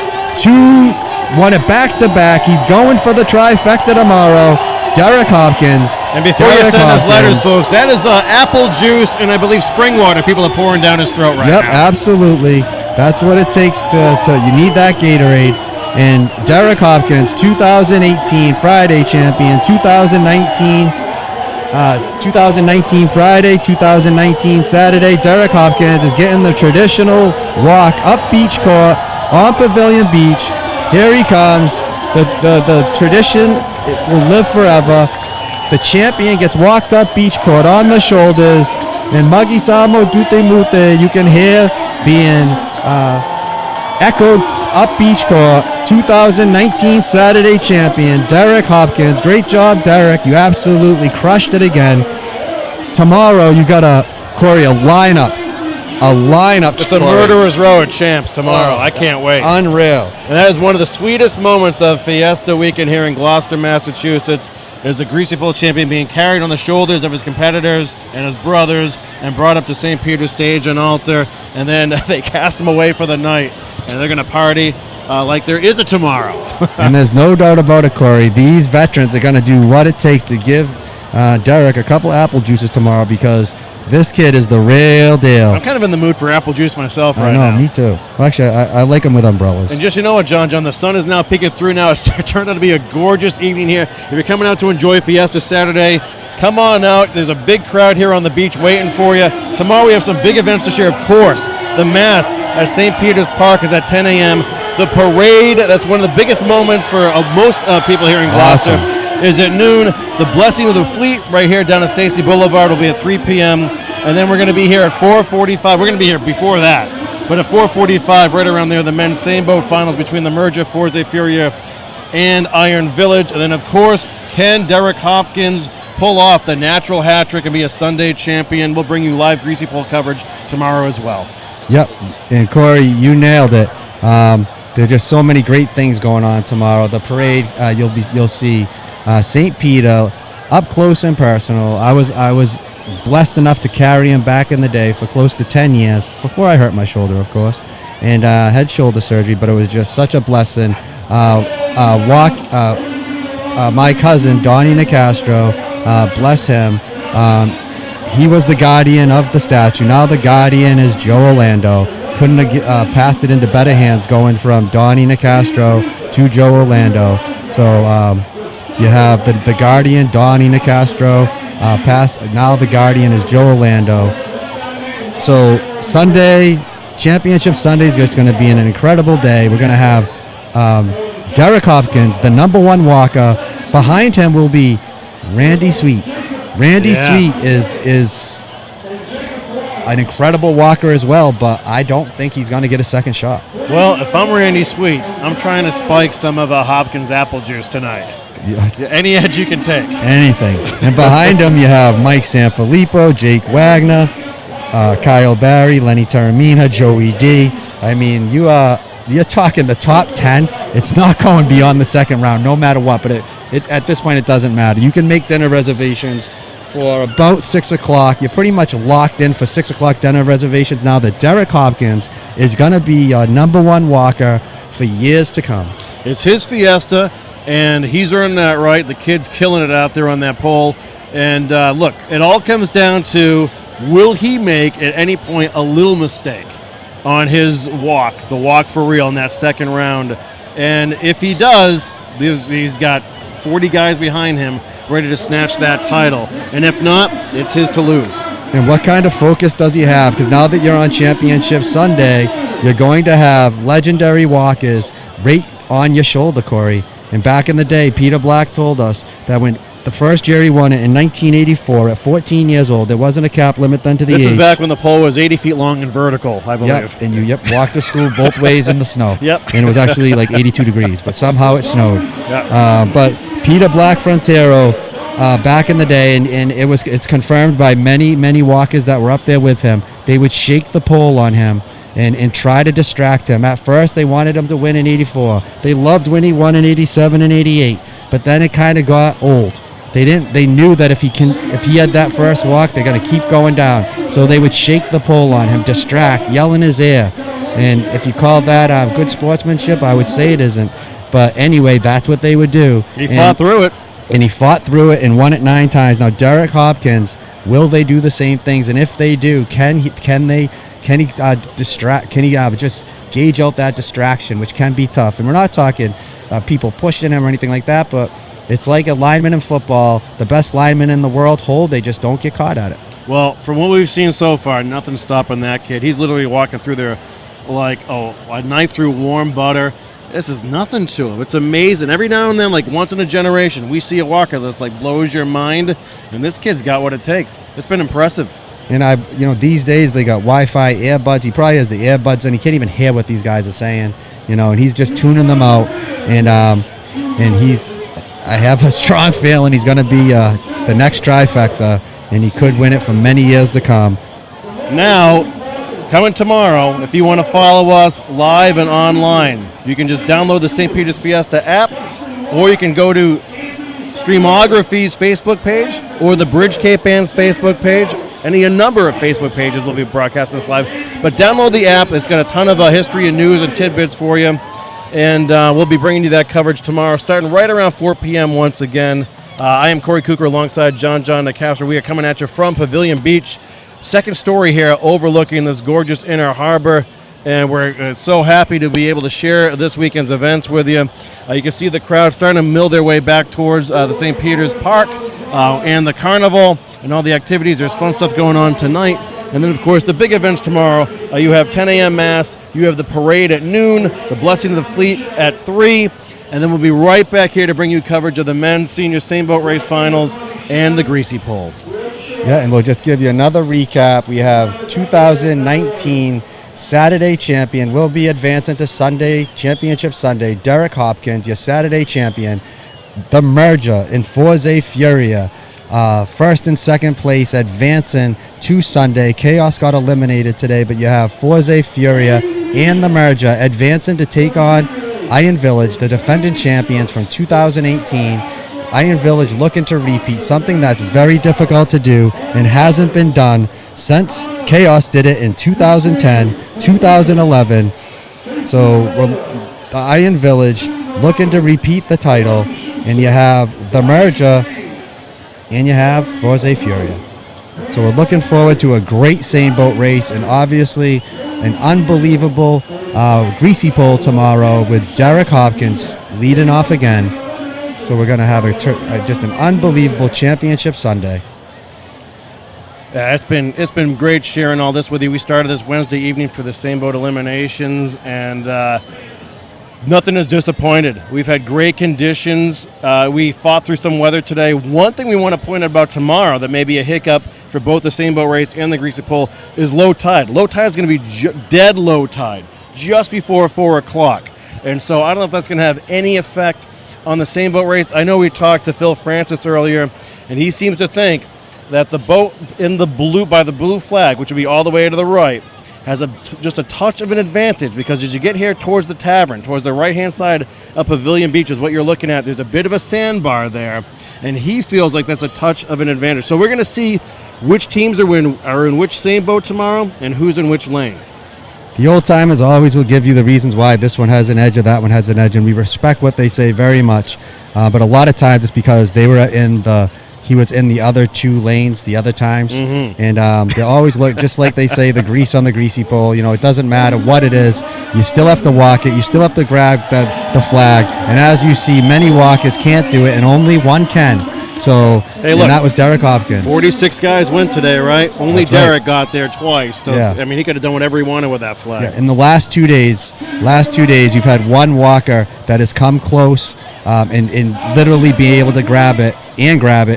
won it back-to-back. He's going for the trifecta tomorrow. Derrick Hopkins. And before you send us letters, folks, that is apple juice and I believe spring water people are pouring down his throat right now. Yep, absolutely. That's what it takes you need that Gatorade. And Derrick Hopkins, 2018 Friday champion, 2019 Friday, 2019 Saturday. Derrick Hopkins is getting the traditional walk up beach court on Pavilion Beach. Here he comes. The tradition, it will live forever. The champion gets walked up beach court on the shoulders, and Magi Samo Dute Mute, you can hear being echoed up beach court. 2019 Saturday champion, Derrick Hopkins. Great job, Derrick. You absolutely crushed it again. Tomorrow, you got a lineup. It's a murderer's row of champs tomorrow. I can't wait. Unreal. And that is one of the sweetest moments of Fiesta weekend here in Gloucester, Massachusetts. There's a Greasy pole champion being carried on the shoulders of his competitors and his brothers and brought up to St. Peter's stage and altar. And then they cast him away for the night. And they're going to party like there is a tomorrow. And there's no doubt about it, Corey. These veterans are going to do what it takes to give Derrick a couple apple juices tomorrow, because this kid is the real deal. I'm kind of in the mood for apple juice myself right now. I know, me too. Well, actually, I like them with umbrellas. And just, you know what, John, the sun is now peeking through now. It's turned out to be a gorgeous evening here. If you're coming out to enjoy Fiesta Saturday, come on out. There's a big crowd here on the beach waiting for you. Tomorrow we have some big events to share, of course. The Mass at St. Peter's Park is at 10 a.m. The parade, that's one of the biggest moments for most people here in Gloucester, is at noon. The Blessing of the Fleet right here down at Stacy Boulevard will be at 3 p.m. And then we're going to be here at 4:45. We're going to be here before that. But at 4:45, right around there, the men's same boat finals between the Merger, Forza Furia, and Iron Village. And then, of course, can Derrick Hopkins pull off the natural hat trick and be a Sunday champion? We'll bring you live Greasy Pole coverage tomorrow as well. Yep, and Corey, you nailed it. There's just so many great things going on tomorrow. The parade, you'll see St. Peter up close and personal. I was blessed enough to carry him back in the day for close to 10 years before I hurt my shoulder, of course, and had shoulder surgery. But it was just such a blessing. My cousin Donnie Nicastro, bless him. He was the guardian of the statue. Now the guardian is Joe Orlando. Couldn't have passed it into better hands going from Donnie Nicastro to Joe Orlando. So you have the guardian, Donnie Nicastro. Now the guardian is Joe Orlando. So Sunday, Championship Sunday is just going to be an incredible day. We're going to have Derrick Hopkins, the #1 walker. Behind him will be Randy Sweet. Randy Sweet is an incredible walker as well, but I don't think he's going to get a second shot. Well, if I'm Randy Sweet, I'm trying to spike some of Hopkins apple juice tonight. Yeah. Any edge you can take. Anything. And behind him you have Mike Sanfilippo, Jake Wagner, Kyle Barry, Lenny Taramina, Joey D. I mean, you're talking the top 10. It's not going beyond the second round, no matter what. But at this point, it doesn't matter. You can make dinner reservations for about 6 o'clock. You're pretty much locked in for 6 o'clock dinner reservations now that Derrick Hopkins is going to be your #1 walker for years to come. It's his Fiesta, and he's earned that right. The kid's killing it out there on that pole. And look, it all comes down to, will he make at any point a little mistake on his walk, the walk for real in that second round? And if he does, he's got 40 guys behind him ready to snatch that title. And if not, it's his to lose. And what kind of focus does he have? Because now that you're on Championship Sunday, you're going to have legendary walkers right on your shoulder, Corey. And back in the day, Peter Black told us that when the first year he won it in 1984 at 14 years old, there wasn't a cap limit then to the age. This is back when the pole was 80 feet long and vertical, I believe. Yep, and you walked to school both ways in the snow. Yep. And it was actually like 82 degrees, but somehow it snowed. Yep. But Peter Black Frontero, back in the day, and it's confirmed by many walkers that were up there with him, they would shake the pole on him and try to distract him. At first, they wanted him to win in 84. They loved when he won in 87 and 88, but then it kind of got old. They knew that if he had that first walk, they're going to keep going down. So they would shake the pole on him, distract, yell in his ear. And if you call that good sportsmanship, I would say it isn't. But anyway, that's what they would do. He fought through it. And he fought through it and won it 9 times. Now, Derrick Hopkins, will they do the same things? And if they do, can he distract? Can he just gauge out that distraction, which can be tough? And we're not talking people pushing him or anything like that, but it's like a lineman in football. The best linemen in the world hold, they just don't get caught at it. Well, from what we've seen so far, nothing's stopping that kid. He's literally walking through there like a knife through warm butter. This is nothing to him. It's amazing. Every now and then, like once in a generation, we see a walker that's like blows your mind, and this kid's got what it takes. It's been impressive. And these days they got Wi-Fi earbuds. He probably has the earbuds, and he can't even hear what these guys are saying. And he's just tuning them out. And I have a strong feeling he's going to be the next trifecta, and he could win it for many years to come. Now, coming tomorrow, if you want to follow us live and online, you can just download the St. Peter's Fiesta app, or you can go to Streamography's Facebook page or the Bridge Cape Band's Facebook page. A number of Facebook pages will be broadcasting this live. But download the app. It's got a ton of history and news and tidbits for you. And we'll be bringing you that coverage tomorrow, starting right around 4 p.m. once again. I am Corey Cooker alongside John Nicastro. We are coming at you from Pavilion Beach. Second story here overlooking this gorgeous inner harbor. And we're so happy to be able to share this weekend's events with you. You can see the crowd starting to mill their way back towards the St. Peter's Park and the carnival and all the activities. There's fun stuff going on tonight. And then, of course, the big events tomorrow. You have 10 a.m. Mass. You have the parade at noon, the Blessing of the Fleet at 3. And then we'll be right back here to bring you coverage of the men's senior same boat race finals and the Greasy Pole. Yeah, and we'll just give you another recap. We have 2019 Saturday champion will be advancing to Sunday, Championship Sunday. Derrick Hopkins, your Saturday champion. The merger in Forza Furia. First and second place advancing to Sunday. Chaos got eliminated today, but you have Forza Furia and the merger advancing to take on Iron Village, the defending champions from 2018. Iron Village looking to repeat, something that's very difficult to do and hasn't been done since Chaos did it in 2010, 2011. So the Iron Village looking to repeat the title, and you have the merger and you have Forza Furia. So we're looking forward to a great same boat race, and obviously an unbelievable Greasy pole tomorrow with Derrick Hopkins leading off again. So we're going to have just an unbelievable Championship Sunday. Yeah, it's been great sharing all this with you. We started this Wednesday evening for the same boat eliminations, and nothing is disappointed. We've had great conditions. We fought through some weather today. One thing we want to point out about tomorrow that may be a hiccup for both the same boat race and the Greasy pole is low tide. Low tide is going to be dead low tide just before 4 o'clock. And so I don't know if that's going to have any effect on the same boat race. I know we talked to Phil Francis earlier, and he seems to think that the boat in the blue, by the blue flag, which would be all the way to the right, has just a touch of an advantage, because as you get here towards the tavern, towards the right-hand side of Pavilion Beach is what you're looking at, there's a bit of a sandbar there, and he feels like that's a touch of an advantage. So we're going to see which teams are in which same boat tomorrow and who's in which lane. The old timers always will give you the reasons why this one has an edge or that one has an edge, and we respect what they say very much. But a lot of times it's because he was in the other two lanes the other times, and they always look just like they say, the grease on the Greasy pole. You know, it doesn't matter what it is, you still have to walk it, you still have to grab the flag, and as you see, many walkers can't do it, and only one can. So, hey, look, and that was Derrick Hopkins. 46 guys went today, right? Only That's Derrick right. got there twice. So, yeah. I mean, he could have done whatever he wanted with that flag. Yeah, in the last 2 days, you've had one walker that has come close and literally be able to grab it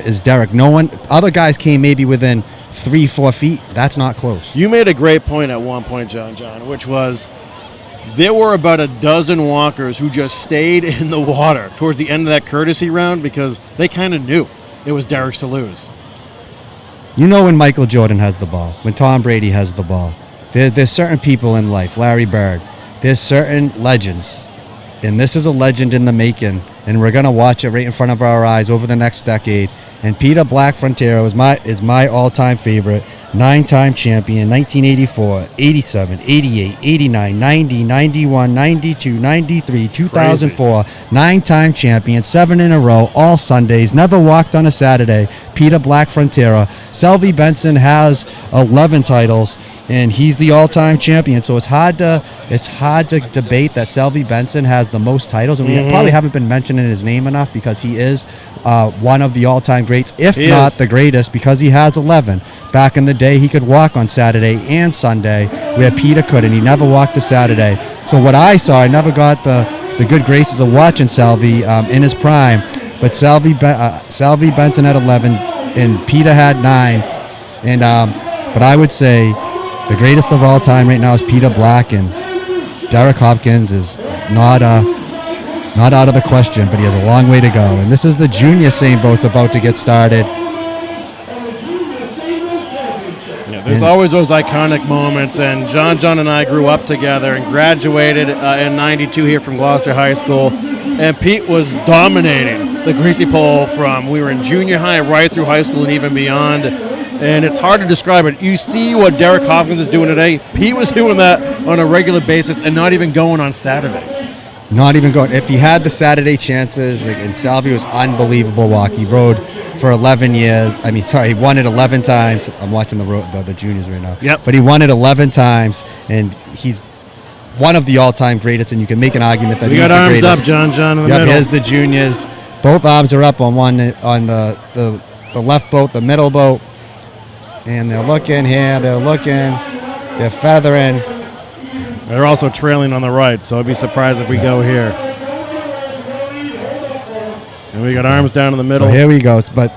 is Derrick. No one, other guys came maybe within 3-4 feet. That's not close. You made a great point at one point, John, which was there were about a dozen walkers who just stayed in the water towards the end of that courtesy round because they kind of knew it was Derrick's to lose. You know when Michael Jordan has the ball, when Tom Brady has the ball. There's certain people in life, Larry Bird. There's certain legends, and this is a legend in the making, and we're going to watch it right in front of our eyes over the next decade. And Peter Black Frontero is my all-time favorite. 9-time champion, 1984, 87, 88, 89, 90, 91, 92, 93, 2004. 9-time champion, 7 in a row, all Sundays, never walked on a Saturday. Peter Black Frontera. Selvey Benson has 11 titles, and he's the all-time champion. So it's hard to debate that Selvey Benson has the most titles, and we probably haven't been mentioning his name enough because he is one of the all-time greats, if not the greatest, because he has 11. Back in the day, he could walk on Saturday and Sunday, where Peter couldn't. He never walked a Saturday. So what I saw, I never got the good graces of watching Selvey in his prime, but Selvey Benson had 11, and Peter had 9. And but I would say the greatest of all time right now is Peter Black, and Derrick Hopkins is not out of the question, but he has a long way to go. And this is the junior same boat's about to get started. There's always those iconic moments, and John and I grew up together and graduated in 92 here from Gloucester High School, and Pete was dominating the Greasy pole from we were in junior high right through high school and even beyond, and it's hard to describe it. You see what Derrick Hopkins is doing today. Pete was doing that on a regular basis and not even going on Saturday. Not even going. If he had the Saturday chances, and Selvey was unbelievable walk. He rode for 11 years. He won it 11 times. I'm watching the juniors right now. Yep. But he won it 11 times, and he's one of the all-time greatest, and you can make an argument that he's the greatest. We got arms up, John, in the middle. Here's the juniors. Both arms are up on the left boat, the middle boat, and they're looking here, they're feathering. They're also trailing on the right, so I'd be surprised if we go here. And we got arms down in the middle. So here we go. But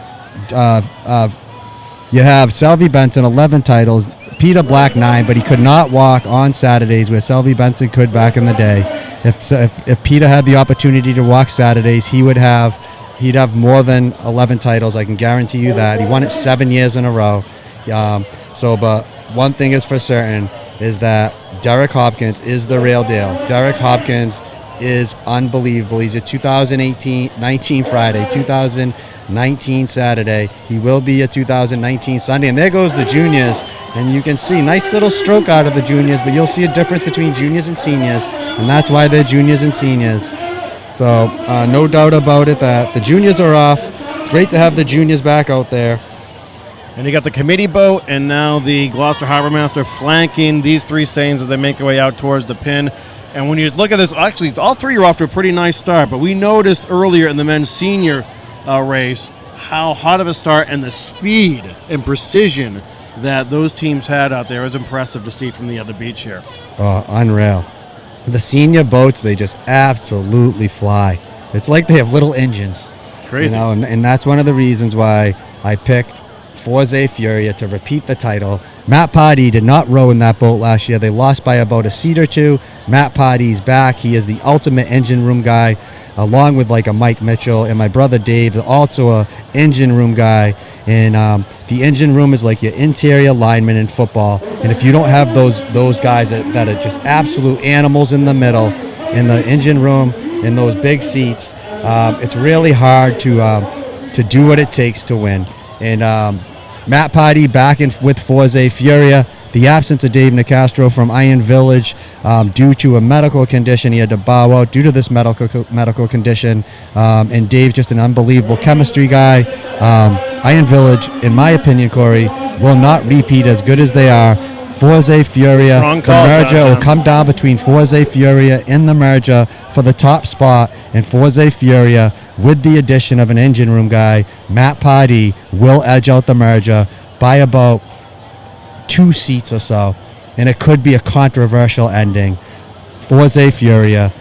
you have Selvey Benson, 11 titles. Peter Black 9, but he could not walk on Saturdays where Selvey Benson could back in the day. If Peter had the opportunity to walk Saturdays, he'd have more than 11 titles. I can guarantee you that. He won it 7 years in a row. But one thing is for certain is that Derrick Hopkins is the real deal. Derrick Hopkins is unbelievable. He's a 2019 Friday, 2019 Saturday. He will be a 2019 Sunday. And there goes the juniors. And you can see nice little stroke out of the juniors, but you'll see a difference between juniors and seniors. And that's why they're juniors and seniors. So no doubt about it that the juniors are off. It's great to have the juniors back out there. And you got the committee boat and now the Gloucester Harbor Master flanking these three Saints as they make their way out towards the pin. And when you look at this, actually, all three are off to a pretty nice start. But we noticed earlier in the men's senior race how hot of a start and the speed and precision that those teams had out there was impressive to see from the other beach here. Oh, unreal. The senior boats, they just absolutely fly. It's like they have little engines. Crazy. You know, and that's one of the reasons why I picked Forza Furia to repeat the title. Matt Potty did not row in that boat last year. They lost by about a seat or two. Matt Potty's back. He is the ultimate engine room guy, along with like a Mike Mitchell, and my brother Dave, also a engine room guy. And the engine room is like your interior lineman in football. And if you don't have those guys that are just absolute animals in the middle, in the engine room, in those big seats, it's really hard to do what it takes to win. And Matt Potty back in with Forza Furia. The absence of Dave Nicastro from Iron Village due to a medical condition. He had to bow out due to this medical condition. And Dave's just an unbelievable chemistry guy. Iron Village, in my opinion, Corey, will not repeat as good as they are. Forza Furia, the merger will come down between Forza Furia and the merger for the top spot. And Forza Furia, with the addition of an engine room guy, Matt Potty, will edge out the merger by about 2 seats or so, and it could be a controversial ending. Forza Furia,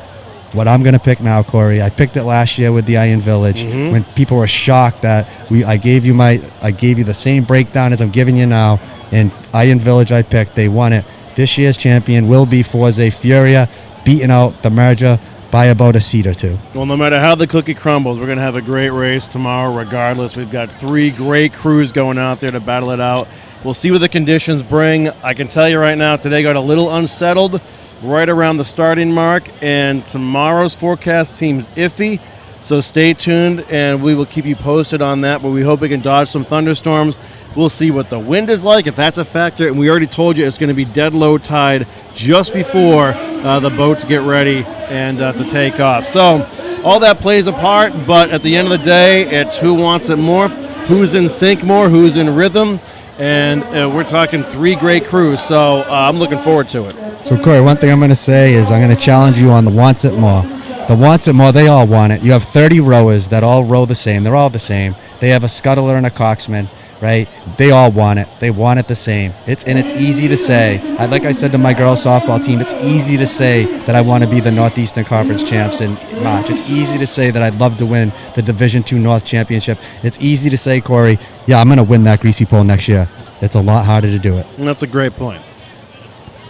what I'm going to pick now, Corey. I picked it last year with the Iron Village when people were shocked that I gave you the same breakdown as I'm giving you now. And Iron Village I picked. They won it. This year's champion will be Forza Furia, beating out the merger by about a seat or two. Well, no matter how the cookie crumbles, we're going to have a great race tomorrow regardless. We've got 3 great crews going out there to battle it out. We'll see what the conditions bring. I can tell you right now, today got a little unsettled right around the starting mark, and tomorrow's forecast seems iffy. So stay tuned, and we will keep you posted on that, but we hope we can dodge some thunderstorms. We'll see what the wind is like, if that's a factor, and we already told you it's going to be dead low tide just before the boats get ready and to take off. So all that plays a part, but at the end of the day, it's who wants it more, who's in sync more, who's in rhythm, and we're talking 3 great crews, so I'm looking forward to it. So, Corey, one thing I'm going to say is I'm going to challenge you on the wants it more. The wants it more, they all want it. You have 30 rowers that all row the same. They're all the same. They have a scuttler and a coxsman, right? They all want it. They want it the same. It's easy to say. Like I said to my girls' softball team, it's easy to say that I want to be the Northeastern Conference champs in March. It's easy to say that I'd love to win the Division II North Championship. It's easy to say, Corey, yeah, I'm going to win that Greasy pole next year. It's a lot harder to do it. And that's a great point.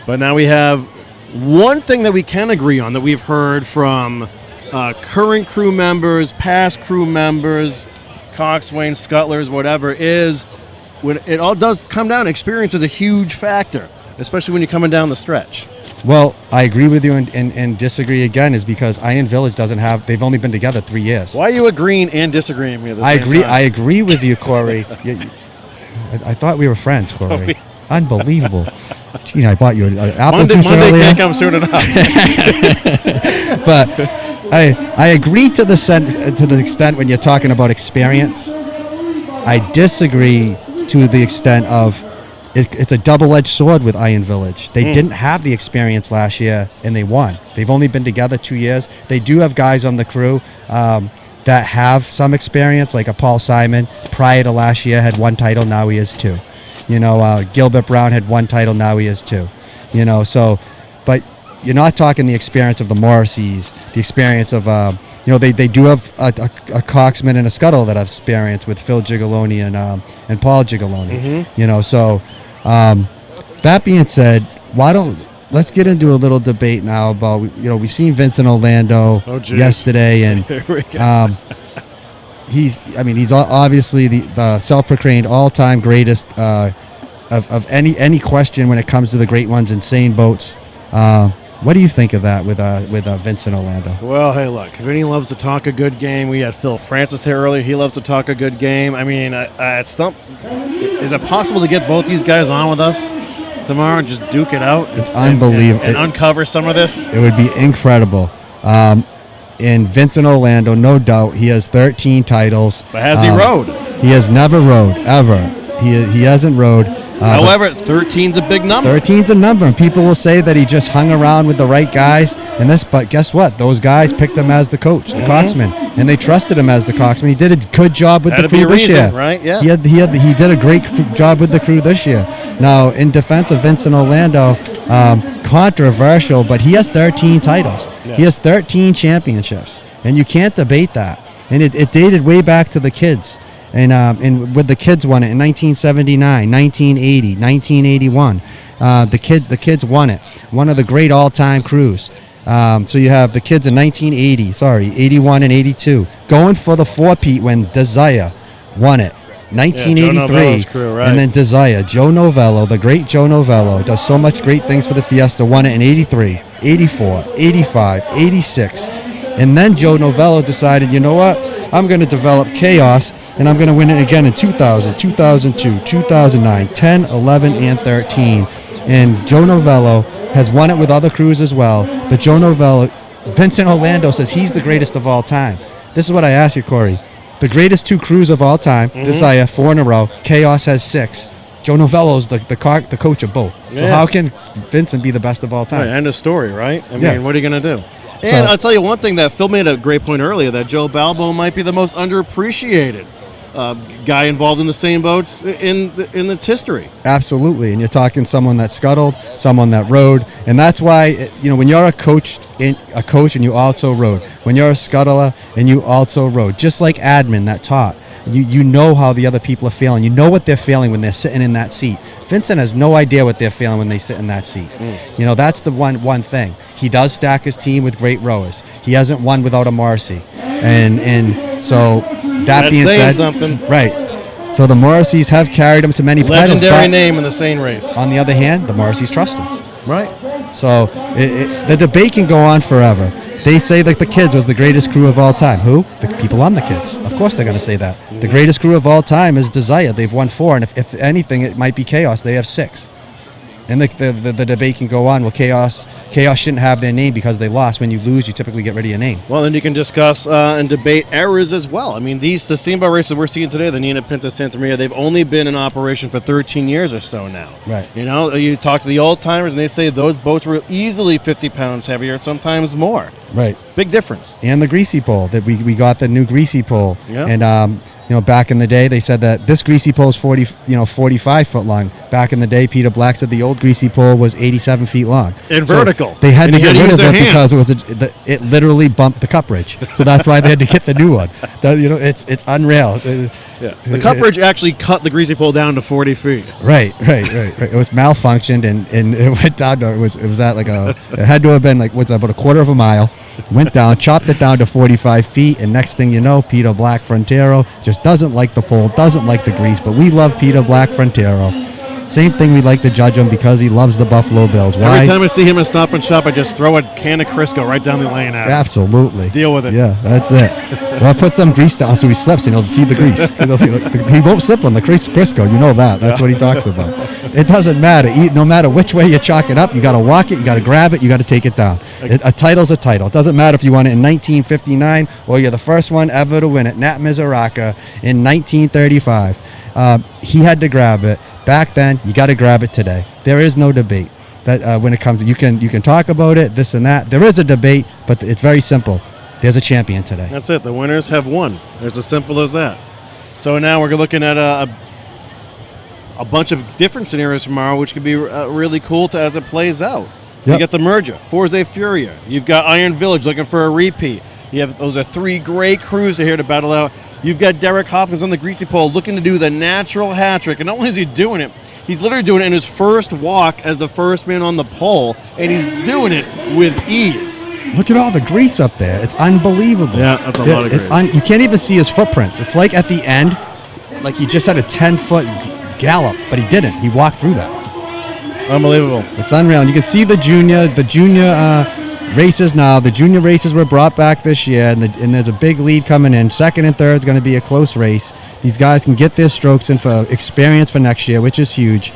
But now we have one thing that we can agree on that we've heard from current crew members, past crew members, coxswains, scuttlers, whatever, is when it all does come down, experience is a huge factor, especially when you're coming down the stretch. Well, I agree with you and disagree again is because Iron Village they've only been together 3 years. Why are you agreeing and disagreeing with me at the same time? I agree with you, Corey. I thought we were friends, Corey. Unbelievable. Gee, I bought you an apple juice earlier. Monday can't come soon enough. But I agree to the extent when you're talking about experience. I disagree to the extent of it's a double-edged sword with Iron Village. They didn't have the experience last year, and they won. They've only been together 2 years. They do have guys on the crew that have some experience, like a Paul Simon. Prior to last year, had 1 title. Now he has 2. You know, Gilbert Brown had 1 title. Now he has 2. You know, so, but you're not talking the experience of the Morrisseys, the experience of, they do have a coxsman and a scuttle that have experience with Phil Gigaloni and Paul Gigaloni. You know, so that that being said, let's get into a little debate now about, we've seen Vincent Orlando yesterday, and he's obviously the self-proclaimed all-time greatest of any question when it comes to the great ones, insane boats. What do you think of that with Vincent Orlando? Well, hey, look, Vinny loves to talk a good game. We had Phil Francis here earlier. He loves to talk a good game. I mean, is it possible to get both these guys on with us tomorrow and just duke it out? It's unbelievable. And uncover some of this? It would be incredible. And Vincent Orlando, no doubt, he has 13 titles. But has he rowed? He has never rowed, ever. He hasn't rowed. However, 13's a big number. 13's a number, and people will say that he just hung around with the right guys and this, but guess what? Those guys picked him as the coach, the coxman, and they trusted him as the coxman. He did a good job with the crew this year. Right? Yeah. He did a great job with the crew this year. Now, in defense of Vincent Orlando, controversial, but he has 13 titles. Yeah. He has 13 championships, and you can't debate that. And it dated way back to the kids. And with the kids won it in 1979, 1980, 1981. The kids won it. One of the great all-time crews. So you have the kids in 81 and 82. Going for the four-peat when Desire won it. 1983, crew, right. And then Desire, Joe Novello, the great Joe Novello, does so much great things for the Fiesta, won it in 83, 84, 85, 86. And then Joe Novello decided, you know what? I'm going to develop Chaos, and I'm going to win it again in 2000, 2002, 2009, 10, 11, and 13. And Joe Novello has won it with other crews as well. But Joe Novello, Vincent Orlando says he's the greatest of all time. This is what I ask you, Corey. The greatest two crews of all time, Desire, 4 in a row. Chaos has 6. Joe Novello's the coach of both. So how can Vincent be the best of all time? Right, end of story, right? I mean, what are you going to do? And I'll tell you one thing that Phil made a great point earlier, that Joe Balbo might be the most underappreciated guy involved in the same boats in its history. Absolutely, and you're talking someone that scuttled, someone that rowed, and that's why when you're a coach and you also rowed, when you're a scuttler and you also rowed, just like admin that taught. You know how the other people are feeling. You know what they're feeling when they're sitting in that seat. Vincent has no idea what they're feeling when they sit in that seat. That's the one thing. He does stack his team with great rowers. He hasn't won without a Morrissey. And so that being said, something. Right. So the Morrisseys have carried him to many titles. Legendary name in the same race. On the other hand, the Morrisseys trust him. Right. So the debate can go on forever. They say that the kids was the greatest crew of all time. Who? The people on the kids. Of course they're going to say that. The greatest crew of all time is Desire. They've won 4, and if anything, it might be Chaos. They have 6. And the debate can go on. Well, Chaos shouldn't have their name because they lost. When you lose, you typically get rid of your name. Well, then you can discuss and debate errors as well. I mean, the steamboat races we're seeing today, the Nina Pinta Santa Maria, they've only been in operation for 13 years or so now. Right. You talk to the old timers, and they say those boats were easily 50 pounds heavier, sometimes more. Right. Big difference. And the Greasy pole, that we got the new Greasy pole. Yep. And back in the day, they said that this Greasy pole is 45 foot long. Back in the day, Peter Black said the old Greasy pole was 87 feet long. And vertical. They had to get rid of it hands. because it literally bumped the cup bridge. So that's why they had to get the new one. It's unreal. The cup bridge actually cut the Greasy pole down to 40 feet. Right. It was malfunctioned and it went down to, it was at it had to have been about a quarter of a mile. Went down, chopped it down to 45 feet, and next thing you know, Peter Black Frontero just doesn't like the pole, doesn't like the grease, but we love Peter Black Frontero. Same thing, we like to judge him because he loves the Buffalo Bills. Why? Every time I see him in Stop and Shop, I just throw a can of Crisco right down the lane at him. Absolutely. Deal with it. Yeah, that's it. Well, put some grease down so he slips and he'll see the grease. He won't slip on the Crisco, you know that. That's what he talks about. It doesn't matter. No matter which way you chalk it up, you got to walk it, you got to grab it, you got to take it down. A title's a title. It doesn't matter if you won it in 1959 or you're the first one ever to win it, Nat Mizuraka, in 1935. He had to grab it. Back then, you got to grab it today. There is no debate. That when it comes, you can talk about it, this and that. There is a debate, but it's very simple. There's a champion today. That's it. The winners have won. It's as simple as that. So now we're looking at a bunch of different scenarios tomorrow, which could be really cool as it plays out. Yep. You get the merger, Forza Furia. You've got Iron Village looking for a repeat. Those are 3 great crews here to battle out. You've got Derrick Hopkins on the Greasy pole looking to do the natural hat trick. And not only is he doing it, He's literally doing it in his first walk as the first man on the pole, and he's doing it with ease. Look at all the grease up there. It's unbelievable. Yeah, that's a lot of grease. You can't even see his footprints. It's like at the end, like he just had a 10-foot gallop, but he didn't. He walked through that. Unbelievable. It's unreal. And you can see the junior races now. The junior races were brought back this year, and there's a big lead coming in. Second and third is going to be a close race. These guys can get their strokes in for experience for next year, which is huge.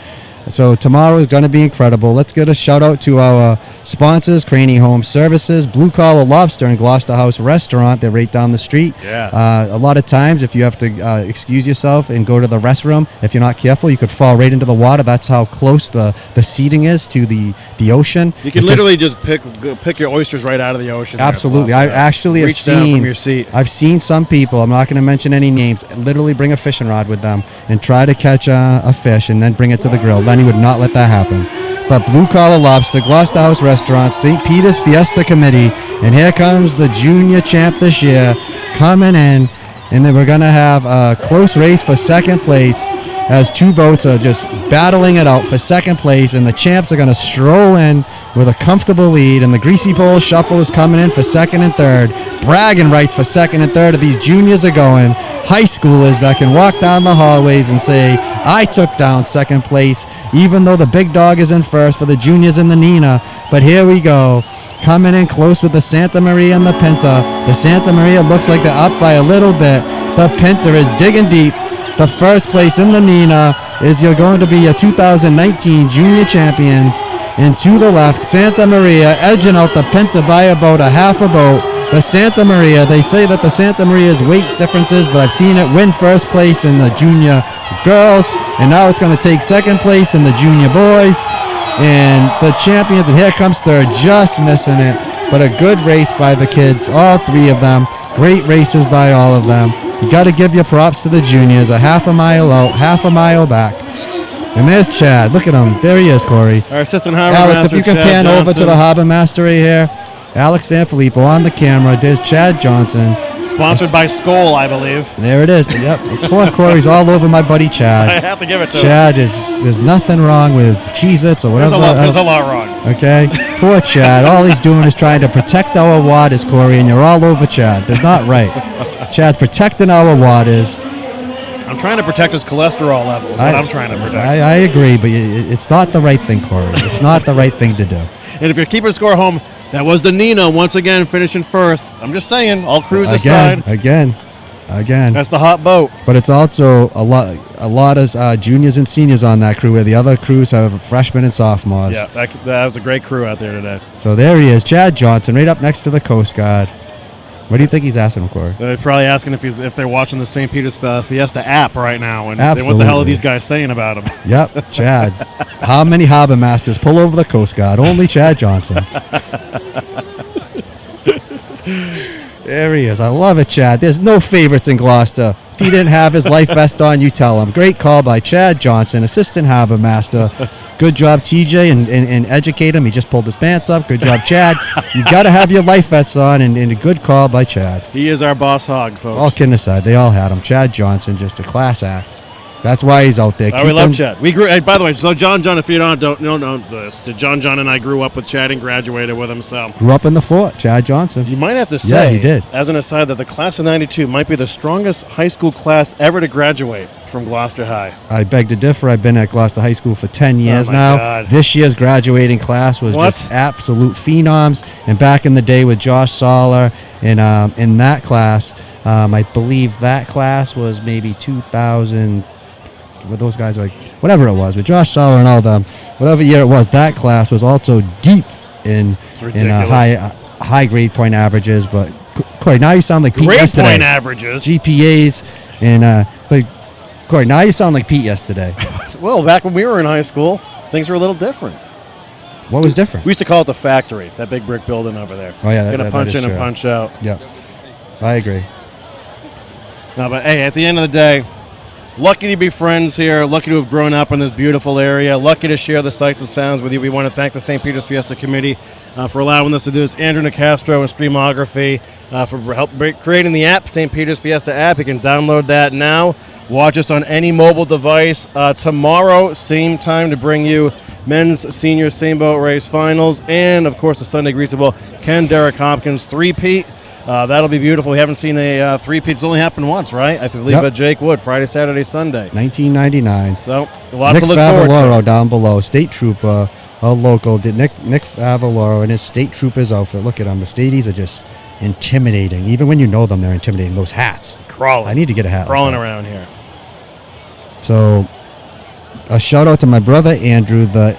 So tomorrow is going to be incredible. Let's give a shout out to our sponsors, Craney Home Services, Blue Collar Lobster and Gloucester House Restaurant. They're right down the street. Yeah. A lot of times, if you have to excuse yourself and go to the restroom, if you're not careful, you could fall right into the water. That's how close the seating is to the ocean. You can literally just pick your oysters right out of the ocean. Absolutely. I actually have Reach down from your seat. I've seen some people, I'm not going to mention any names, literally bring a fishing rod with them and try to catch a fish and then bring it to the grill. Lenny would not let that happen. But Blue Collar Lobster, Gloucester House Restaurant, St. Peter's Fiesta Committee, and here comes the junior champ this year coming in, and then we're going to have a close race for second place as two boats are just battling it out for second place, and the champs are going to stroll in with a comfortable lead, and the Greasy Pole Shuffle is coming in for second and third. Bragging rights for second and third of these juniors are going. High schoolers that can walk down the hallways and say, I took down second place, even though the big dog is in first for the juniors in the Nina. But here we go. Coming in close with the Santa Maria and the Pinta. The Santa Maria looks like they're up by a little bit. The Pinta is digging deep. The first place in the Nina is you're going to be your 2019 junior champions. And to the left, Santa Maria edging out the Pinta by about a half a boat. The Santa Maria, they say that the Santa Maria's weight differences, but I've seen it win first place in the junior girls, and now it's going to take second place in the junior boys. And the champions, and here comes third, just missing it, but a good race by the kids, all three of them. Great races by all of them. You got to give your props to the juniors, a half a mile out, half a mile back. And there's Chad. Look at him. There he is, Corey. Our assistant harbor Alex, master, if you can Chad pan over to Johnson. the harbor master right here. Alex Sanfilippo on the camera. There's Chad Johnson. Sponsored by Skoll, I believe. There it is. Yep. Poor Corey's all over my buddy Chad. I have to give it to him. Chad, there's nothing wrong with Cheez-Its or whatever. There's a lot wrong. Okay? Poor Chad. All he's doing is trying to protect our waters, Corey, and you're all over Chad. That's not right. Chad's protecting our waters. I'm trying to protect his cholesterol levels. I'm trying to protect. I agree, but it's not the right thing, Corey. It's not the right thing to do. And if you're keeping score home, that was the Nina once again finishing first. I'm just saying, all crews aside. Again. That's the hot boat. But it's also a lot of juniors and seniors on that crew, where the other crews have freshmen and sophomores. Yeah, that was a great crew out there today. So there he is, Chad Johnson, right up next to the Coast Guard. What do you think he's asking him, Corey? They're probably asking if they're watching the St. Peter's Fiesta app right now, and Absolutely. what the hell are these guys saying about him? Yep, Chad. How many harbor masters pull over the Coast Guard? Only Chad Johnson. There he is. I love it, Chad. There's no favorites in Gloucester. If he didn't have his life vest on, you tell him. Great call by Chad Johnson, assistant harbor master. Good job, TJ, and educate him. He just pulled his pants up. Good job, Chad. You got to have your life vests on, and a good call by Chad. He is our boss hog, folks. All kidding aside, they all had him. Chad Johnson, just a class act. That's why he's out there. We love Chad. We grew. By the way, so John, if you don't know this, John and I grew up with Chad and graduated with him. So grew up in the fort, Chad Johnson. You might have to say, yeah, he did. As an aside, that the class of '92 might be the strongest high school class ever to graduate from Gloucester High. I beg to differ. I've been at Gloucester High School for 10 years now. God. This year's graduating class was just absolute phenoms. And back in the day with Josh Soller, and in that class, I believe that class was maybe 2000. With those guys, like whatever it was, with Josh Soller and all them, whatever year it was, that class was also deep in high grade point averages. But Corey, now you sound like Pete yesterday. Grade point averages, GPAs, and but Corey, now you sound like Pete yesterday. Well, back when we were in high school, things were a little different. What was different? We used to call it the factory, that big brick building over there. Oh yeah, gonna punch in and punch out. Yep, I agree. No, but hey, at the end of the day, lucky to be friends here, lucky to have grown up in this beautiful area, lucky to share the sights and sounds with you. We want to thank the St. Peter's Fiesta Committee for allowing us to do this. Andrew Nicastro and Streamography for creating the app, St. Peter's Fiesta app. You can download that now. Watch us on any mobile device. Tomorrow, same time to bring you men's senior same boat race finals, and of course the Sunday Greasy Bowl. Ken Derrick Hopkins three-peat. That'll be beautiful. We haven't seen a three-peat. It's only happened once, right? I believe at Jake Wood, Friday, Saturday, Sunday. 1999. So a lot Nick to look forward Favaloro to. down below, state trooper, a local. Did Nick Favaloro in his state trooper's outfit. Look at him. The Stadies are just intimidating. Even when you know them, they're intimidating. Those hats. Crawling. I need to get a hat. Crawling like that. around here. So, a shout out to my brother Andrew, the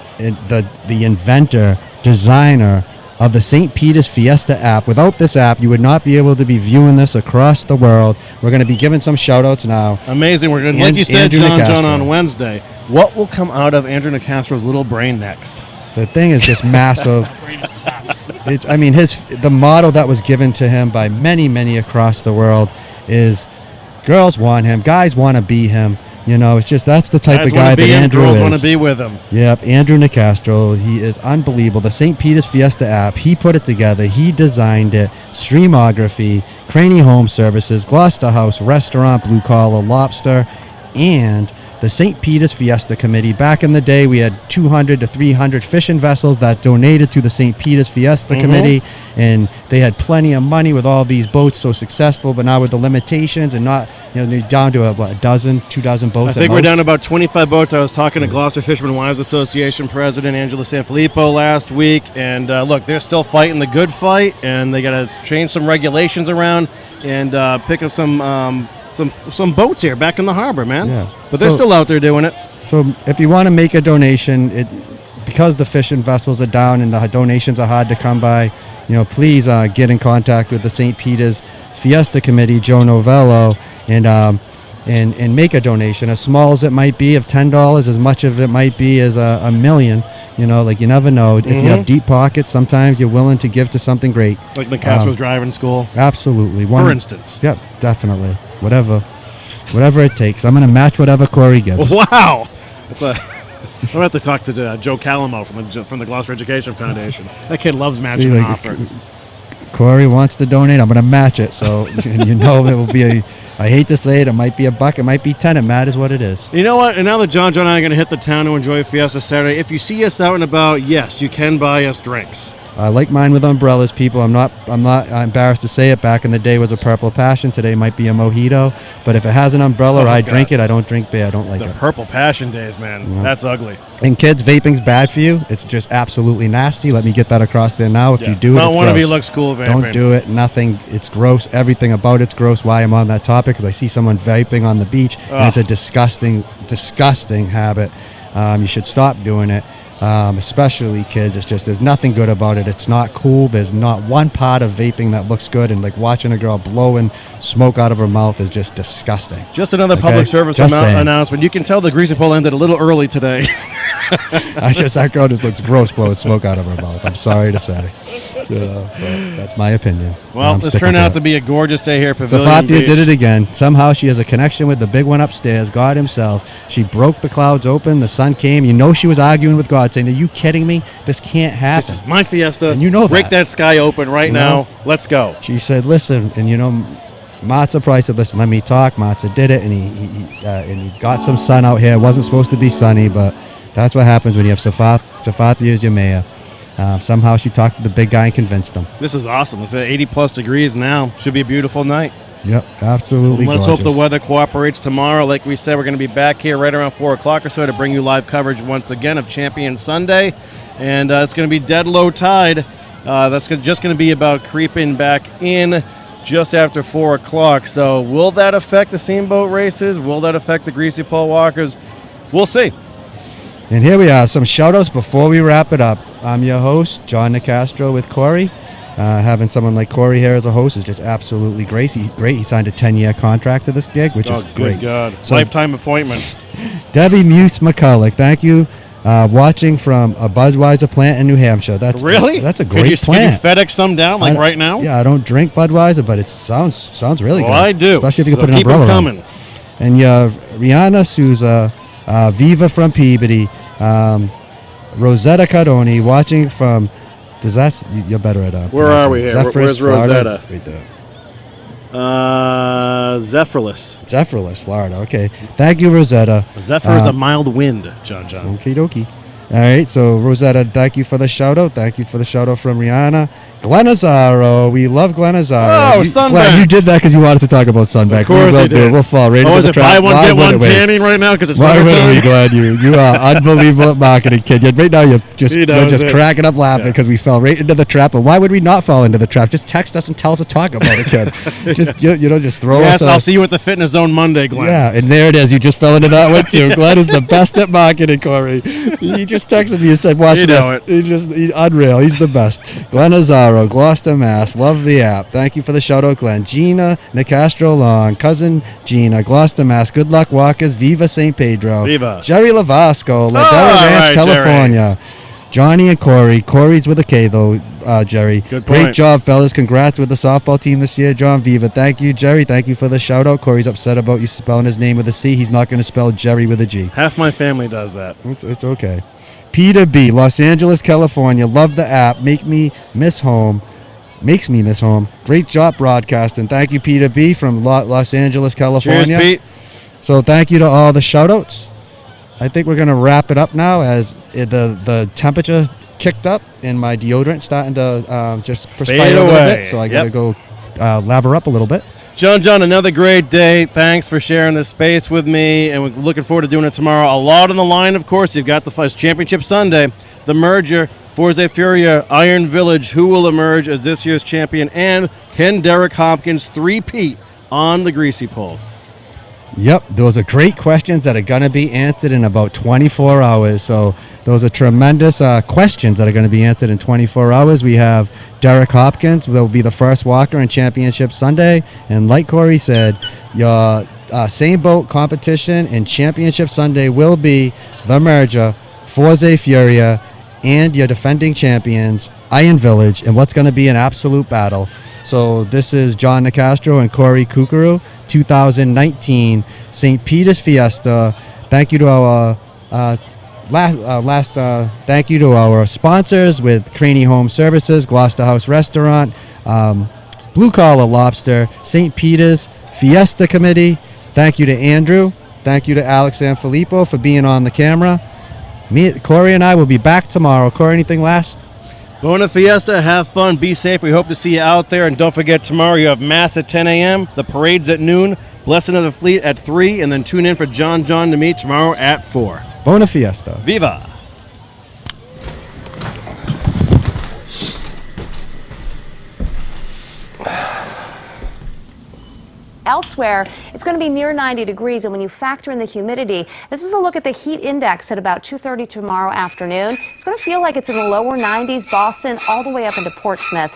inventor, designer of the St. Peter's Fiesta app. Without this app, you would not be able to be viewing this across the world. We're going to be giving some shout outs now. Amazing. We're going to, like you said, Andrew John Nicastro. on Wednesday. What will come out of Andrew Nicastro's little brain next? The thing is just massive. It's, I mean, the motto that was given to him by many across the world is, girls want him, guys want to be him. You know, it's just that's the type Guys of guy wanna that be him, Andrew girls is. want to be with him. Yep, Andrew Nicastro. He is unbelievable. The St. Peter's Fiesta app, he put it together. He designed it. Streamography, Craney Home Services, Gloucester House Restaurant, Blue Collar Lobster, and the St. Peter's Fiesta Committee. Back in the day, we had 200 to 300 fishing vessels that donated to the St. Peter's Fiesta Committee, and they had plenty of money with all these boats so successful. But now with the limitations and not, you know, down to a dozen, 2 dozen boats. I think we're down to about 25 boats. I was talking to Gloucester Fishermen Wives Association President Angela Sanfilippo last week, and look, they're still fighting the good fight, and they got to change some regulations around and pick up some boats here back in the harbor, man. Yeah. But they're still out there doing it. So if you want to make a donation, because the fishing vessels are down and the donations are hard to come by, you know, please get in contact with the St. Peter's Fiesta Committee, Joe Novello, and make a donation, as small as it might be, of $10, as much of it might be as a million. You know, like, you never know. If you have deep pockets, sometimes you're willing to give to something great. Like Nicastro's driving school. Absolutely. For instance. Yep, definitely. Whatever it takes. I'm going to match whatever Corey gives. Wow. I'm going to have to talk to Joe Calamo from the Gloucester Education Foundation. That kid loves matching an offer. Corey wants to donate, I'm going to match it. So, you know, it will be I hate to say it, it might be $1, it might be 10. It matters what it is. You know what? And now that John and I are going to hit the town to enjoy Fiesta Saturday, if you see us out and about, yes, you can buy us drinks. I like mine with umbrellas, people. I'm not embarrassed to say it. Back in the day was a Purple Passion. Today might be a Mojito. But if it has an umbrella, I drink it. I don't drink beer. I don't like the it. Purple Passion days, man. Yeah. That's ugly. And kids, vaping's bad for you. It's just absolutely nasty. Let me get that across there now. If you do it, Don't it's want to gross. be looks cool vaping. Don't do it. Nothing. It's gross. Everything about it's gross. Why I'm on that topic, because I see someone vaping on the beach, and it's a disgusting habit. You should stop doing it. Especially kids. It's just, there's nothing good about it. It's not cool. There's not one part of vaping that looks good, and like watching a girl blowing smoke out of her mouth is just disgusting. Just another public service announcement. You can tell the Greasy Pole ended a little early today. That girl just looks gross blowing smoke out of her mouth. I'm sorry to say. You know, but that's my opinion. Well, this turned out to be a gorgeous day here at Pavilion Safathia Beach. did it again. Somehow she has a connection with the big one upstairs, God himself. She broke the clouds open. The sun came. You know she was arguing with God, saying, "Are you kidding me? This can't happen." This is my Fiesta. And you know break that sky open right now. Let's go. She said, "Listen," and you know, Matza probably said, "Listen, let me talk." Matza did it, and he got some sun out here. It wasn't supposed to be sunny, but that's what happens when you have Safathia as your mayor. Somehow she talked to the big guy and convinced him. This is awesome. It's at 80 plus degrees now. Should be a beautiful night. Yep, absolutely. Let's gorgeous. hope the weather cooperates tomorrow. Like we said, we're going to be back here right around 4 o'clock or so to bring you live coverage once again of Champion Sunday. And it's going to be dead low tide. That's just going to be about creeping back in just after 4 o'clock. So will that affect the steamboat races? Will that affect the Greasy Pole Walkers? We'll see. And here we are, some shout-outs before we wrap it up. I'm your host, John Nicastro with Corey. Having someone like Corey here as a host is just absolutely great. He signed a 10-year contract to this gig, which is great. Good God. So, lifetime appointment. Debbie Muse McCulloch, thank you. Watching from a Budweiser plant in New Hampshire. That's a great plant. Could you FedEx some down right now? Yeah, I don't drink Budweiser, but it sounds really good. Well, I do. Especially if you can put an keep umbrella them coming. on. And you have Rihanna Souza, Viva from Peabody, Rosetta Cardoni watching from. You're better at where are we here? Zephyrus, Where's Rosetta? Right there. Zephyrless. Zephyrless, Florida. Okay. Thank you, Rosetta. Zephyr is a mild wind, John. Okie dokie. All right, so Rosetta, thank you for the shout out. Thank you for the shout out from Rihanna. Glenn Azaro, we love Glenn Azaro. Oh, Sunbank. Glenn, you did that because you wanted to talk about Sunbank. Of course I did. We'll fall right Oh, into is the it trap. buy one, Why get one wouldn't we? tanning right now because it's Why wouldn't we, summertime? Glenn? You are unbelievable at marketing, kid. Right now you're just cracking up laughing because we fell right into the trap. But why would we not fall into the trap? Just text us and tell us to talk about it, kid. Just just throw us. Yes, I'll see you at the Fitness Zone Monday, Glenn. Yeah, and there it is. You just fell into that one too. Glenn is the best at marketing, Corey. He just texted me and said, "Watch You know this." He's unreal. He's the best. Glenn Azaro, Gloucester, Mass. Love the app. Thank you for the shout out, Glenn. Gina Nicastro Long, cousin Gina, Gloucester, Mass. Good luck, Walkers. Viva St. Pedro. Viva. Jerry Lavasco, Ladera all Ranch, right, California. Johnny and Corey. Corey's with a K though, Jerry. Good Great point. job, fellas. Congrats with the softball team this year, John. Viva. Thank you, Jerry. Thank you for the shout out. Corey's upset about you spelling his name with a C. He's not going to spell Jerry with a G. Half my family does that. It's okay. Peter B, Los Angeles, California. Love the app. Makes me miss home. Great job broadcasting. Thank you, Peter B from Los Angeles, California. Cheers, Pete. So thank you to all the shout outs. I think we're going to wrap it up now as the temperature kicked up and my deodorant starting to just perspire a little away. bit. So I got to go lather up a little bit. John, another great day. Thanks for sharing this space with me, and we're looking forward to doing it tomorrow. A lot on the line, of course. You've got the Fuzz Championship Sunday, the merger, Forza Furia, Iron Village, who will emerge as this year's champion, and can Derrick Hopkins three-peat on the Greasy pole? Yep, those are great questions that are going to be answered in about 24 hours. So those are tremendous questions that are going to be answered in 24 hours. We have Derrick Hopkins, that will be the first walker in Championship Sunday. And like Corey said, your same boat competition in Championship Sunday will be the merger, Forza Furia, and your defending champions, Iron Village, and what's going to be an absolute battle. So this is John Nicastro and Corey Kukuru, 2019 St. Peter's Fiesta. Thank you to our thank you to our sponsors with Craney Home Services, Gloucester House Restaurant, Blue Collar Lobster, St. Peter's Fiesta Committee. Thank you to Andrew. Thank you to Alex Sanfilippo for being on the camera. Corey and I will be back tomorrow. Corey, anything last? Bona Fiesta, have fun, be safe. We hope to see you out there. And don't forget, tomorrow you have Mass at 10 a.m., the parade's at noon, Blessing of the Fleet at 3, and then tune in for John to meet tomorrow at 4. Bona Fiesta. Viva! Elsewhere, it's going to be near 90 degrees, and when you factor in the humidity, this is a look at the heat index at about 2:30 tomorrow afternoon. It's going to feel like it's in the lower 90s, Boston, all the way up into Portsmouth.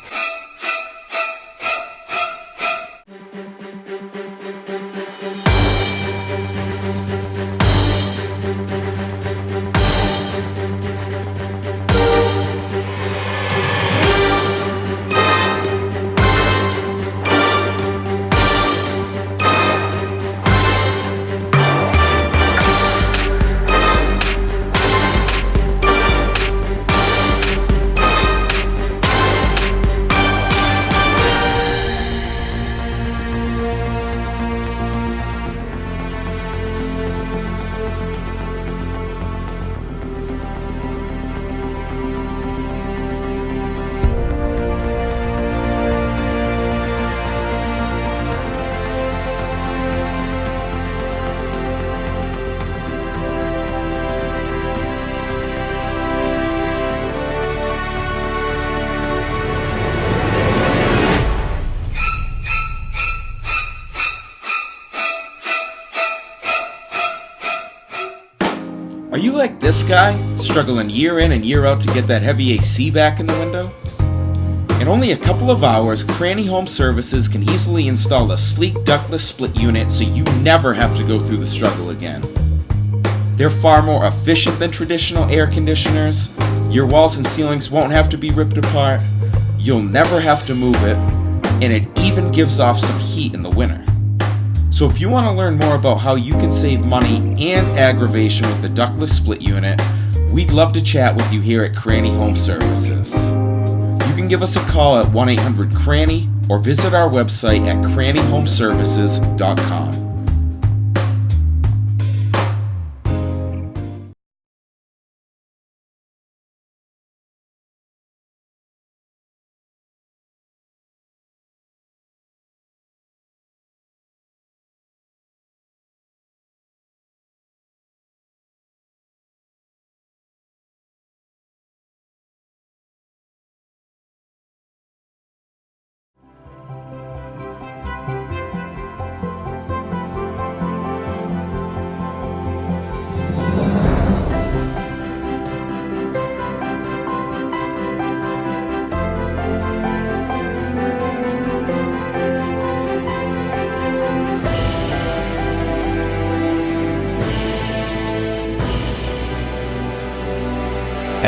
Are you like this guy, struggling year in and year out to get that heavy AC back in the window? In only a couple of hours, Craney Home Services can easily install a sleek ductless split unit so you never have to go through the struggle again. They're far more efficient than traditional air conditioners, your walls and ceilings won't have to be ripped apart, you'll never have to move it, and it even gives off some heat in the winter. So if you want to learn more about how you can save money and aggravation with the ductless split unit, we'd love to chat with you here at Craney Home Services. You can give us a call at 1-800-CRANNY or visit our website at crannyhomeservices.com.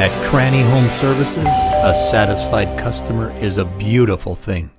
At Cranny Home Services, a satisfied customer is a beautiful thing.